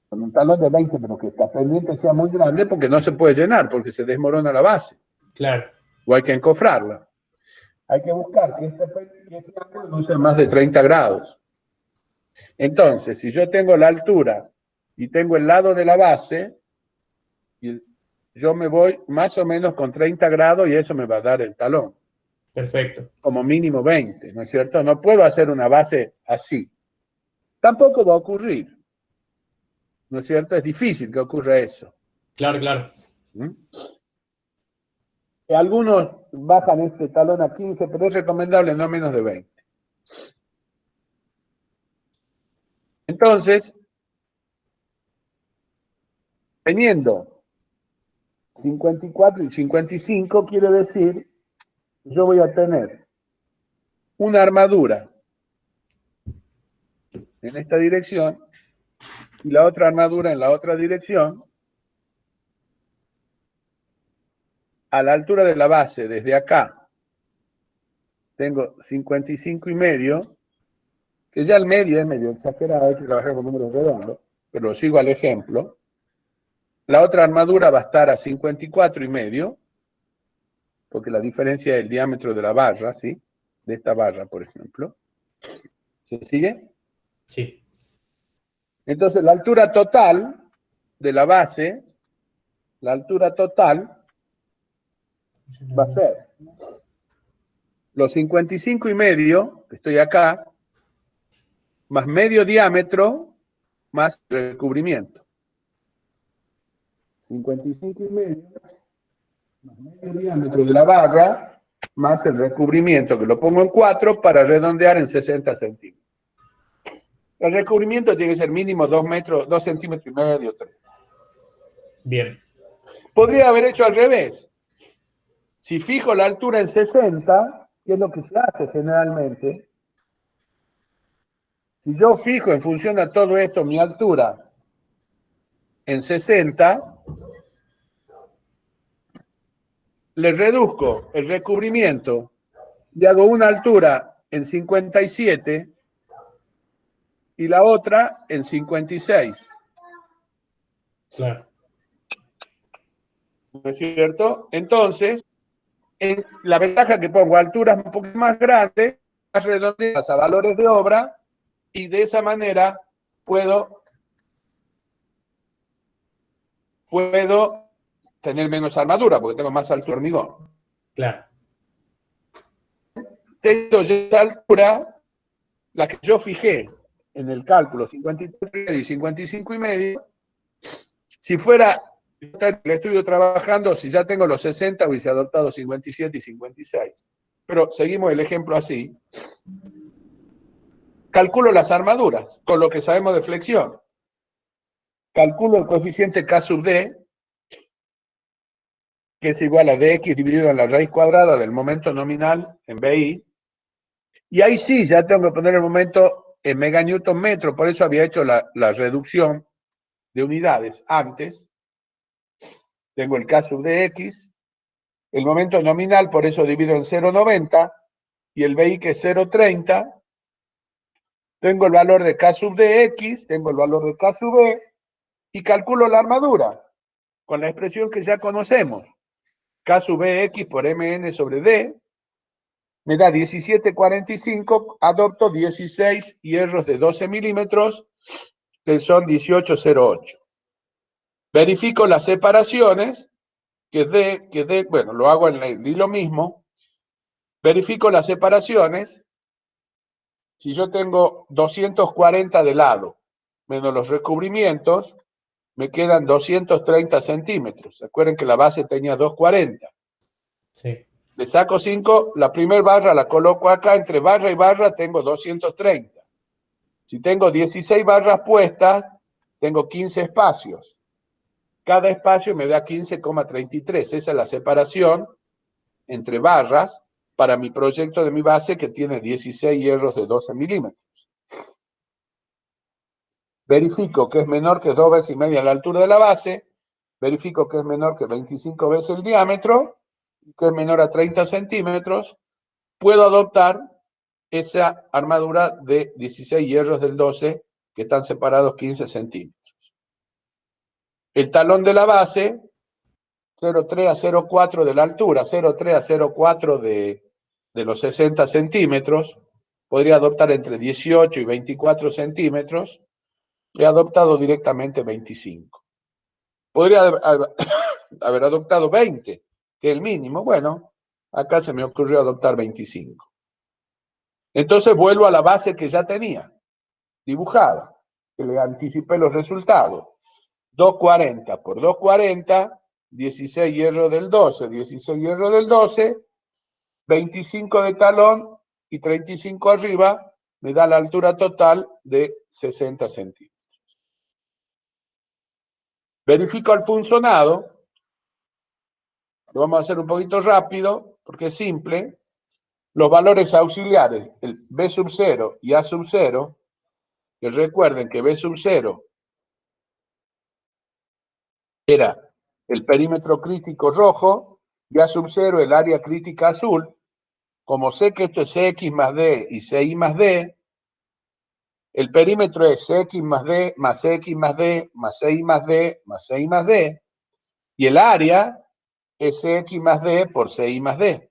Speaker 1: con un talón de 20, pero que esta pendiente sea muy grande porque no se puede llenar, porque se desmorona la base.
Speaker 2: Claro.
Speaker 1: O hay que encofrarla. Hay que buscar que este ángulo no sea más de 30 grados. Entonces, si yo tengo la altura y tengo el lado de la base, yo me voy más o menos con 30 grados y eso me va a dar el talón.
Speaker 2: Perfecto.
Speaker 1: Como mínimo 20, ¿no es cierto? No puedo hacer una base así. Tampoco va a ocurrir. ¿No es cierto? Es difícil que ocurra eso.
Speaker 2: Claro, claro.
Speaker 1: Algunos bajan este talón a 15, pero es recomendable no menos de 20. Entonces, teniendo 54 y 55, quiere decir que yo voy a tener una armadura en esta dirección y la otra armadura en la otra dirección, a la altura de la base, desde acá, tengo 55,5, que ya el medio es medio exagerado, hay que trabajar con números redondos, pero sigo al ejemplo. La otra armadura va a estar a 54,5, porque la diferencia es el diámetro de la barra, ¿sí? De esta barra, por ejemplo. ¿Se sigue?
Speaker 2: Sí.
Speaker 1: Entonces, la altura total de la base, la altura total va a ser los 55,5, que estoy acá, más medio diámetro, más recubrimiento. 55,5 más medio diámetro de la barra, más el recubrimiento, que lo pongo en 4 para redondear en 60 centímetros. El recubrimiento tiene que ser mínimo 2 metros, 2 centímetros y medio, 3.
Speaker 2: Bien.
Speaker 1: Podría haber hecho al revés. Si fijo la altura en 60, que es lo que se hace generalmente, si yo fijo en función a todo esto mi altura en 60, le reduzco el recubrimiento y hago una altura en 57 y la otra en 56.
Speaker 2: Claro.
Speaker 1: ¿No es cierto? Entonces, la ventaja que pongo alturas un poco más grandes, más redondeadas a valores de obra, y de esa manera puedo tener menos armadura, porque tengo más altura hormigón.
Speaker 2: Claro.
Speaker 1: Tengo esa altura, la que yo fijé en el cálculo, 53 y 55,5, si fuera el estudio trabajando, si ya tengo los 60, hubiese adoptado 57 y 56. Pero seguimos el ejemplo así. calculo las armaduras con lo que sabemos de flexión. Calculo el coeficiente K sub D, que es igual a dx dividido en la raíz cuadrada del momento nominal en BI. Y ahí sí, ya tengo que poner el momento en meganewton metro, por eso había hecho la reducción de unidades antes. Tengo el K sub dx, el momento nominal, por eso divido en 0,90, y el BI que es 0,30. Tengo el valor de K sub dx, tengo el valor de K sub B, y calculo la armadura, con la expresión que ya conocemos. K sub X por Mn sobre D, me da 17,45, adopto 16 hierros de 12 milímetros, que son 18,08. Verifico las separaciones, que D, bueno, lo hago en el hilo mismo. Verifico las separaciones. Si yo tengo 240 de lado, menos los recubrimientos, me quedan 230 centímetros. Recuerden que la base tenía 240.
Speaker 2: Sí.
Speaker 1: Le saco 5, la primera barra la coloco acá, entre barra y barra tengo 230. Si tengo 16 barras puestas, tengo 15 espacios. Cada espacio me da 15,33. Esa es la separación entre barras para mi proyecto de mi base que tiene 16 hierros de 12 milímetros. Verifico que es menor que 2 veces y media la altura de la base, verifico que es menor que 25 veces el diámetro, y que es menor a 30 centímetros, puedo adoptar esa armadura de 16 hierros del 12 que están separados 15 centímetros. El talón de la base, 0,3 a 0,4 de la altura, 0,3 a 0,4 de los 60 centímetros, podría adoptar entre 18 y 24 centímetros, he adoptado directamente 25. Podría haber adoptado 20, que es el mínimo. Bueno, acá se me ocurrió adoptar 25. Entonces vuelvo a la base que ya tenía, dibujada, que le anticipé los resultados. 240 por 240, 16 hierro del 12, 16 hierro del 12, 25 de talón y 35 arriba, me da la altura total de 60 centímetros. Verifico el punzonado, lo vamos a hacer un poquito rápido, porque es simple. Los valores auxiliares, el B sub 0 y A sub 0, que recuerden que B sub 0 era el perímetro crítico rojo y A sub 0 el área crítica azul. Como sé que esto es Cx más D y Ci más D, el perímetro es Cx más D más Cx más D más Ci más D más Ci más D, y el área es Cx más D por Ci más D.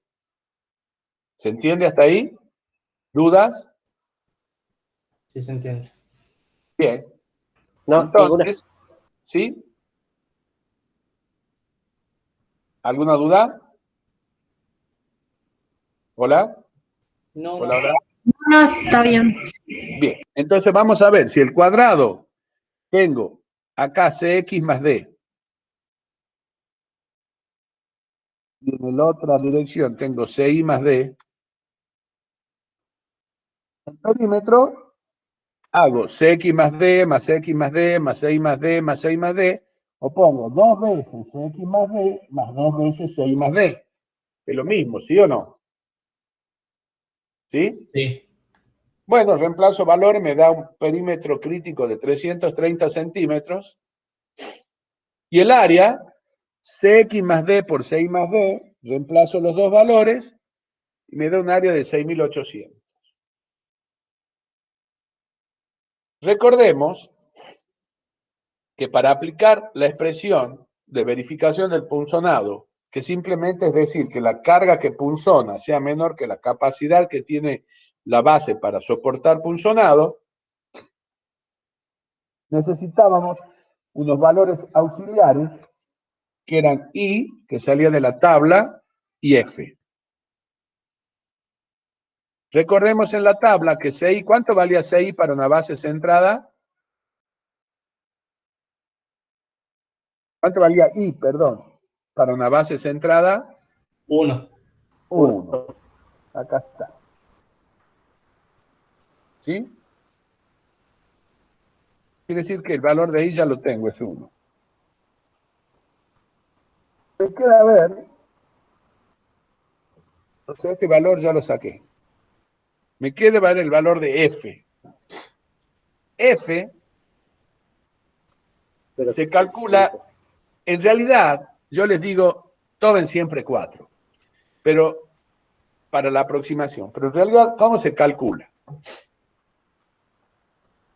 Speaker 1: ¿Se entiende hasta ahí? ¿Dudas?
Speaker 2: Sí, se entiende.
Speaker 1: Bien.
Speaker 6: No,
Speaker 1: Entonces, ¿sí? ¿Alguna duda? ¿Hola?
Speaker 2: No,
Speaker 1: ¿Hola, hola?
Speaker 4: No, está bien.
Speaker 1: Bien, entonces vamos a ver si el cuadrado tengo acá Cx más D y en la otra dirección tengo Ci más D. El perímetro hago Cx más D más X más D más Ci más D más Ci más D, o pongo 2 veces Cx más D más 2 veces Ci más D. Es lo mismo, ¿sí o no? ¿Sí?
Speaker 2: Sí.
Speaker 1: Bueno, reemplazo valores, me da un perímetro crítico de 330 centímetros. Y el área, Cx más D por Ci más D, reemplazo los dos valores y me da un área de 6.800. Recordemos que para aplicar la expresión de verificación del punzonado, que simplemente es decir que la carga que punzona sea menor que la capacidad que tiene la base para soportar punzonado, necesitábamos unos valores auxiliares que eran I, que salía de la tabla, y F. Recordemos en la tabla que CI, ¿cuánto valía CI para una base centrada? ¿Cuánto valía I, perdón, para una base centrada?
Speaker 2: 1.
Speaker 1: 1. Acá está. ¿Sí? Quiere decir que el valor de I ya lo tengo, es 1. Me queda ver, o sea, este valor ya lo saqué. Me queda ver el valor de F. F se calcula, en realidad, yo les digo, tomen siempre 4, pero para la aproximación. Pero en realidad, ¿cómo se calcula?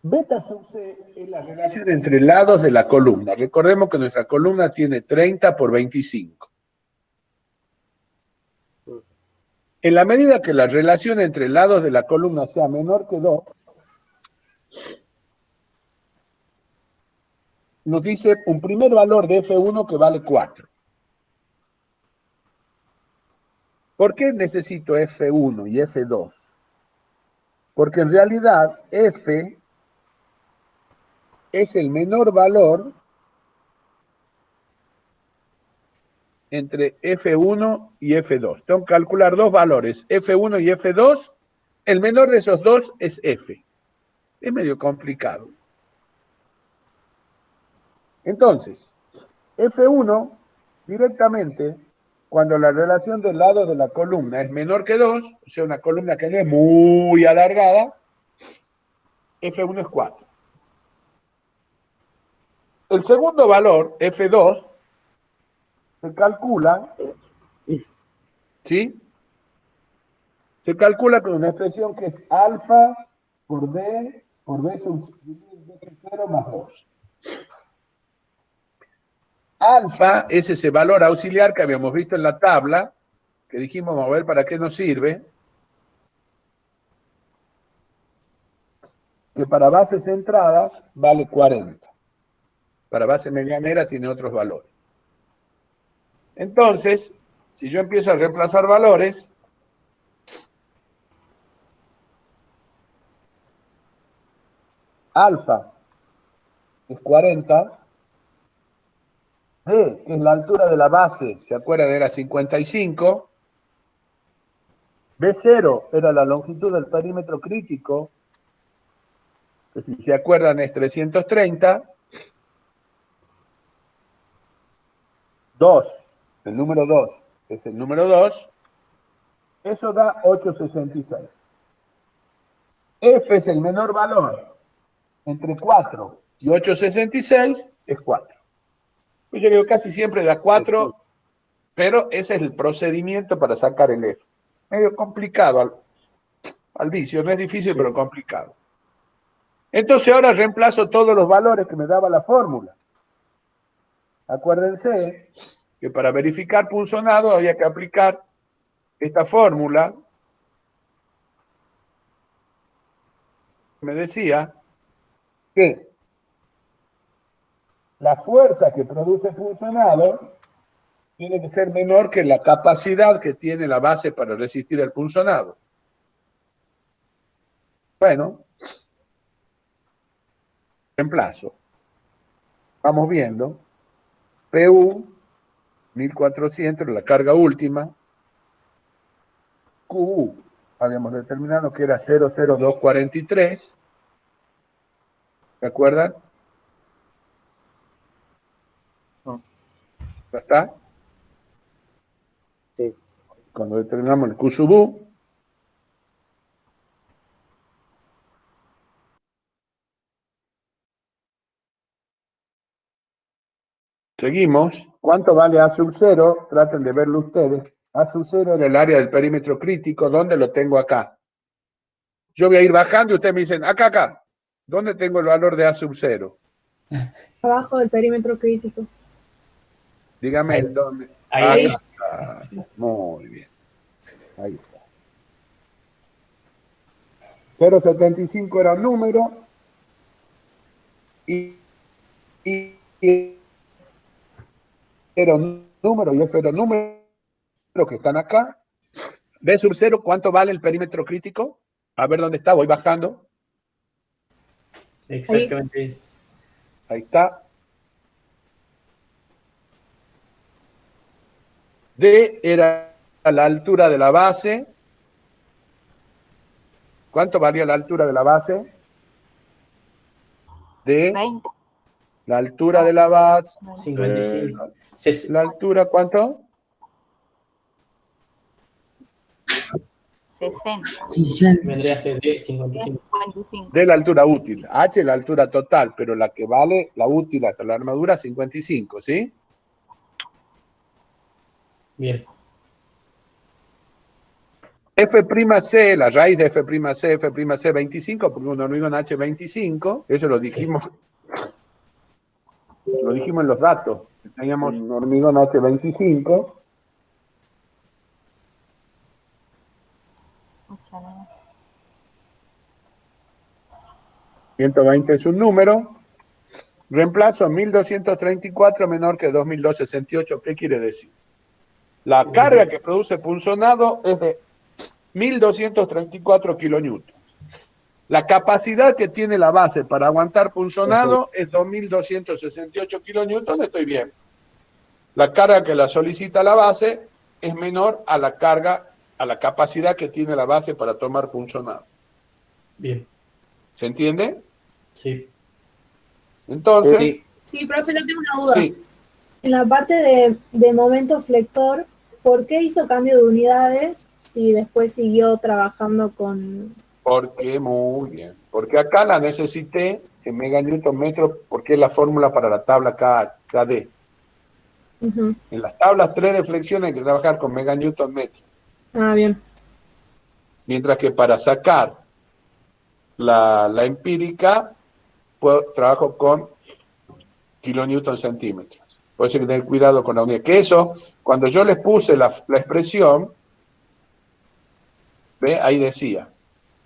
Speaker 1: Beta sub C es la relación entre lados de la columna. Recordemos que nuestra columna tiene 30 por 25. En la medida que la relación entre lados de la columna sea menor que 2, nos dice un primer valor de F1 que vale 4. ¿Por qué necesito F1 y F2? Porque en realidad F es el menor valor entre F1 y F2. Tengo que calcular dos valores, F1 y F2. El menor de esos dos es F. Es medio complicado. Entonces, F1 directamente, cuando la relación del lado de la columna es menor que 2, o sea, una columna que no es muy alargada, F1 es 4. El segundo valor, F2, se calcula, ¿sí? Se calcula con una expresión que es alfa por D por B sub 0 más 2. Alfa es ese valor auxiliar que habíamos visto en la tabla, que dijimos, vamos a ver para qué nos sirve, que para bases centradas vale 40. Para base medianera tiene otros valores. Entonces, si yo empiezo a reemplazar valores, alfa es 40, D, que es la altura de la base, ¿se acuerdan? Era 55, B0 era la longitud del perímetro crítico, que si se acuerdan es 330, 2, el número 2 es el número 2, eso da 866. F es el menor valor entre 4 y 866, es 4. Pues yo digo casi siempre da 4, pero ese es el procedimiento para sacar el F. Medio complicado al vicio, no es difícil, pero complicado. Entonces ahora reemplazo todos los valores que me daba la fórmula. Acuérdense que para verificar punzonado había que aplicar esta fórmula. Me decía que la fuerza que produce punzonado tiene que ser menor que la capacidad que tiene la base para resistir el punzonado. Bueno, reemplazo. Vamos viendo. PU, 1400, la carga última. QU, habíamos determinado que era 00243. ¿Se acuerdan? ¿Ya está?
Speaker 5: Sí.
Speaker 1: Cuando determinamos el Q sub U, seguimos. ¿Cuánto vale A sub 0? Traten de verlo ustedes. A sub 0 en el área del perímetro crítico. ¿Dónde lo tengo acá? Yo voy a ir bajando y ustedes me dicen, acá. ¿Dónde tengo el valor de A sub 0?
Speaker 4: Abajo del perímetro crítico.
Speaker 1: Dígame
Speaker 2: Ahí.
Speaker 1: el dónde.
Speaker 2: Ahí.
Speaker 1: Está. Muy bien. Ahí está. 0,75 era un número. Y era un número y F era un número que están acá. B sub 0, ¿cuánto vale el perímetro crítico? A ver dónde está, voy bajando.
Speaker 2: Exactamente.
Speaker 1: Ahí está. D era la altura de la base. ¿Cuánto valía la altura de la base? de
Speaker 6: 20.
Speaker 1: la altura de la base.
Speaker 2: 55.
Speaker 1: ¿La altura cuánto?
Speaker 6: 60.
Speaker 2: Vendría a ser de 55.
Speaker 6: 55.
Speaker 1: De la altura útil. H es la altura total, pero la que vale la útil hasta la armadura 55, ¿sí?
Speaker 2: Bien.
Speaker 1: F'C, la raíz de F'C 25, porque un hormigón H25, eso lo dijimos en los datos. Teníamos un hormigón H25. 120 es un número. Reemplazo 1234 menor que 2268. ¿Qué quiere decir? La carga que produce punzonado es de 1234 kilonewtons. La capacidad que tiene la base para aguantar punzonado es 2268 kilonewtons. Estoy bien. La carga que la solicita la base es menor a la carga, a la capacidad que tiene la base para tomar punzonado.
Speaker 2: Bien.
Speaker 1: ¿Se entiende?
Speaker 2: Sí.
Speaker 1: Entonces,
Speaker 4: Sí, profe, no tengo una duda.
Speaker 1: sí,
Speaker 4: En la parte de momento flector, ¿por qué hizo cambio de unidades si después siguió trabajando con...
Speaker 1: porque muy bien. Porque acá la necesité en meganewton metro porque es la fórmula para la tabla KD.
Speaker 4: Ujú.
Speaker 1: En las tablas 3 de flexión hay que trabajar con meganewton metro.
Speaker 4: Ah, bien.
Speaker 1: Mientras que para sacar la empírica, trabajo con kilonewton centímetros. Por eso hay que tener cuidado con la unidad. Que eso, cuando yo les puse la expresión, ¿ve? Ahí decía.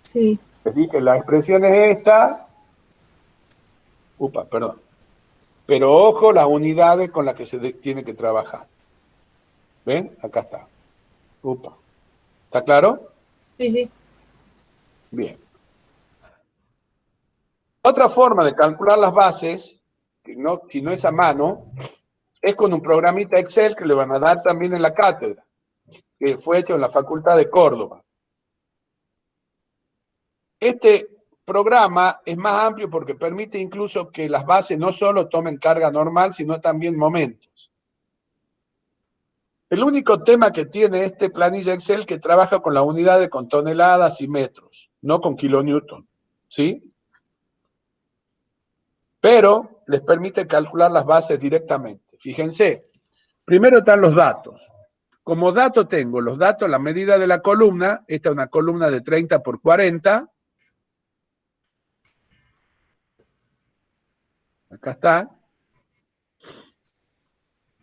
Speaker 4: Sí.
Speaker 1: Les dije, la expresión es esta. Perdón. Pero ojo las unidades con las que se tiene que trabajar. ¿Ven? Acá está. ¿Está claro?
Speaker 4: Sí, sí.
Speaker 1: Bien. Otra forma de calcular las bases, si no es a mano, es con un programita Excel que le van a dar también en la cátedra, que fue hecho en la Facultad de Córdoba. Este programa es más amplio porque permite incluso que las bases no solo tomen carga normal, sino también momentos. El único tema que tiene este planilla Excel que trabaja con la unidad con toneladas y metros, no con kilonewton, ¿sí? Pero les permite calcular las bases directamente. Fíjense, primero están los datos. Como dato tengo los datos, la medida de la columna, esta es una columna de 30 por 40. Acá está.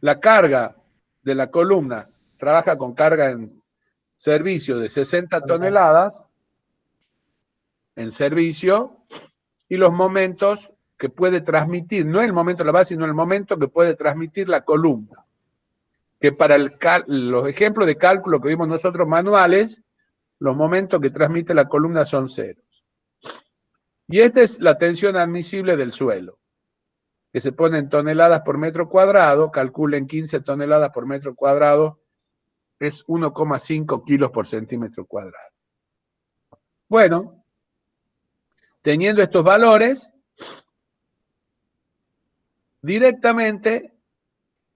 Speaker 1: La carga de la columna trabaja con carga en servicio de 60 toneladas en servicio y los momentos que puede transmitir, no el momento de la base, sino el momento que puede transmitir la columna. Que para los ejemplos de cálculo que vimos nosotros manuales, los momentos que transmite la columna son ceros. Y esta es la tensión admisible del suelo, que se pone en toneladas por metro cuadrado, calculen 15 toneladas por metro cuadrado, es 1,5 kilos por centímetro cuadrado. Bueno, teniendo estos valores, directamente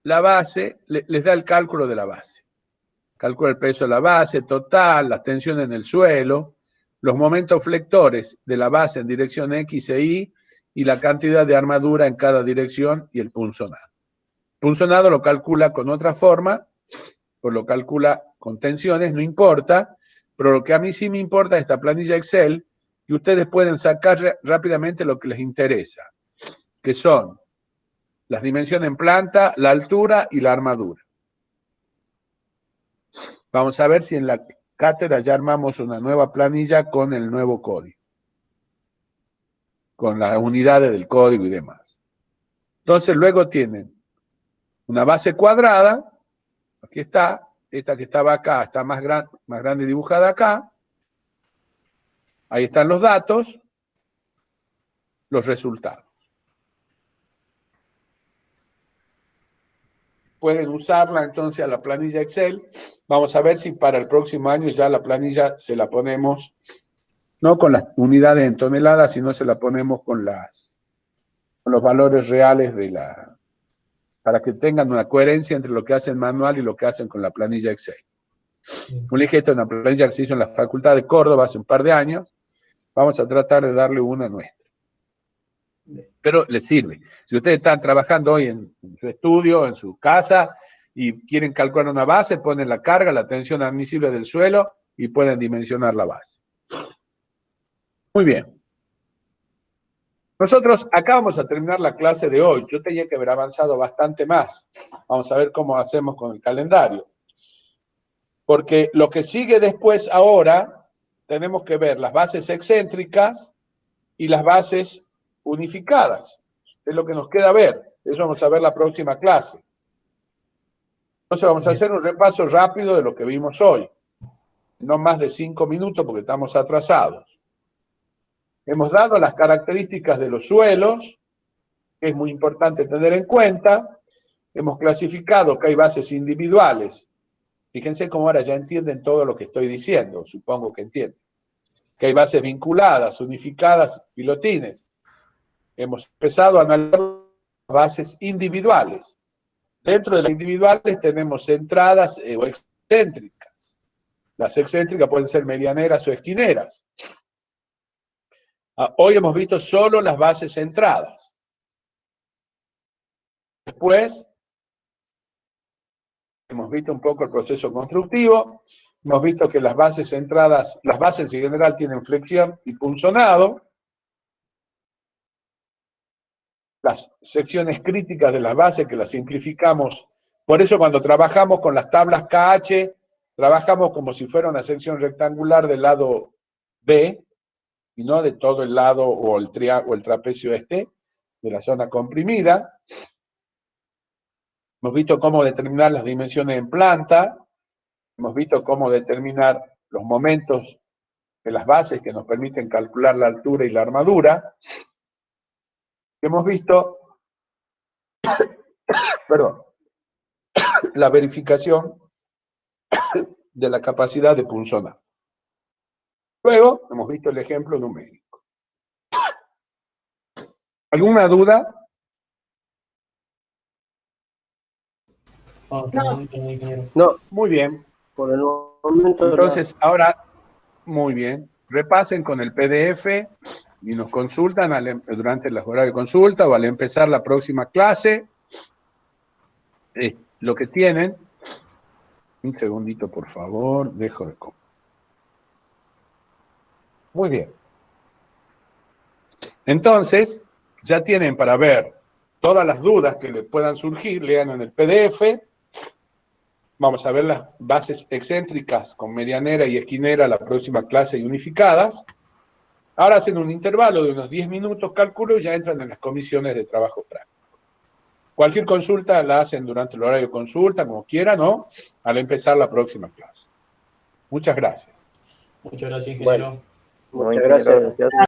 Speaker 1: la base les da el cálculo de la base. Calcula el peso de la base total, las tensiones en el suelo, los momentos flectores de la base en dirección X e Y y la cantidad de armadura en cada dirección y el punzonado. Punzonado lo calcula con otra forma, pues lo calcula con tensiones, no importa, pero lo que a mí sí me importa es esta planilla Excel, y ustedes pueden sacar rápidamente lo que les interesa, que son las dimensiones en planta, la altura y la armadura. Vamos a ver si en la cátedra ya armamos una nueva planilla con el nuevo código, con las unidades del código y demás. Entonces luego tienen una base cuadrada, aquí está, esta que estaba acá está más grande dibujada acá, ahí están los datos, los resultados. Pueden usarla entonces a la planilla Excel. Vamos a ver si para el próximo año ya la planilla se la ponemos, no con las unidades en toneladas, sino se la ponemos con las los valores reales para que tengan una coherencia entre lo que hacen manual y lo que hacen con la planilla Excel. Como le dije, esto es una planilla que se hizo en la Facultad de Córdoba hace un par de años. Vamos a tratar de darle una nuestra. Pero les sirve. Si ustedes están trabajando hoy en su estudio, en su casa, y quieren calcular una base, ponen la carga, la tensión admisible del suelo y pueden dimensionar la base. Muy bien. Nosotros acá vamos a terminar la clase de hoy. Yo tenía que haber avanzado bastante más. Vamos a ver cómo hacemos con el calendario. Porque lo que sigue después ahora, tenemos que ver las bases excéntricas y las bases unificadas. Es lo que nos queda ver. Eso vamos a ver la próxima clase. Entonces vamos a hacer un repaso rápido de lo que vimos hoy. No más de 5 minutos porque estamos atrasados. Hemos dado las características de los suelos, que es muy importante tener en cuenta. Hemos clasificado que hay bases individuales. Fíjense cómo ahora ya entienden todo lo que estoy diciendo, supongo que entienden. Que hay bases vinculadas, unificadas, pilotines. Hemos empezado a analizar bases individuales. Dentro de las individuales tenemos centradas o excéntricas. Las excéntricas pueden ser medianeras o esquineras. Hoy hemos visto solo las bases centradas. Después, hemos visto un poco el proceso constructivo. Hemos visto que las bases centradas, las bases en general tienen flexión y punzonado. Las secciones críticas de las bases que las simplificamos. Por eso cuando trabajamos con las tablas KH, trabajamos como si fuera una sección rectangular del lado B, y no de todo el lado o el trapecio de la zona comprimida. Hemos visto cómo determinar las dimensiones en planta. Hemos visto cómo determinar los momentos de las bases que nos permiten calcular la altura y la armadura. Hemos visto, la verificación de la capacidad de punzonar. Luego, hemos visto el ejemplo numérico. ¿Alguna duda?
Speaker 6: No,
Speaker 1: Muy bien.
Speaker 6: por el momento.
Speaker 1: Entonces, ahora, muy bien. Repasen con el PDF y nos consultan durante las horas de consulta o al empezar la próxima clase. Lo que tienen. Un segundito, por favor. Dejo de comer. Muy bien. Entonces, ya tienen para ver todas las dudas que les puedan surgir, lean en el PDF. Vamos a ver las bases excéntricas con medianera y esquinera la próxima clase y unificadas. Ahora hacen un intervalo de unos 10 minutos, cálculo, y ya entran en las comisiones de trabajo práctico. Cualquier consulta la hacen durante el horario de consulta, como quieran, ¿no? Al empezar la próxima clase. Muchas gracias.
Speaker 2: Muchas gracias, ingeniero.
Speaker 6: Muchas gracias.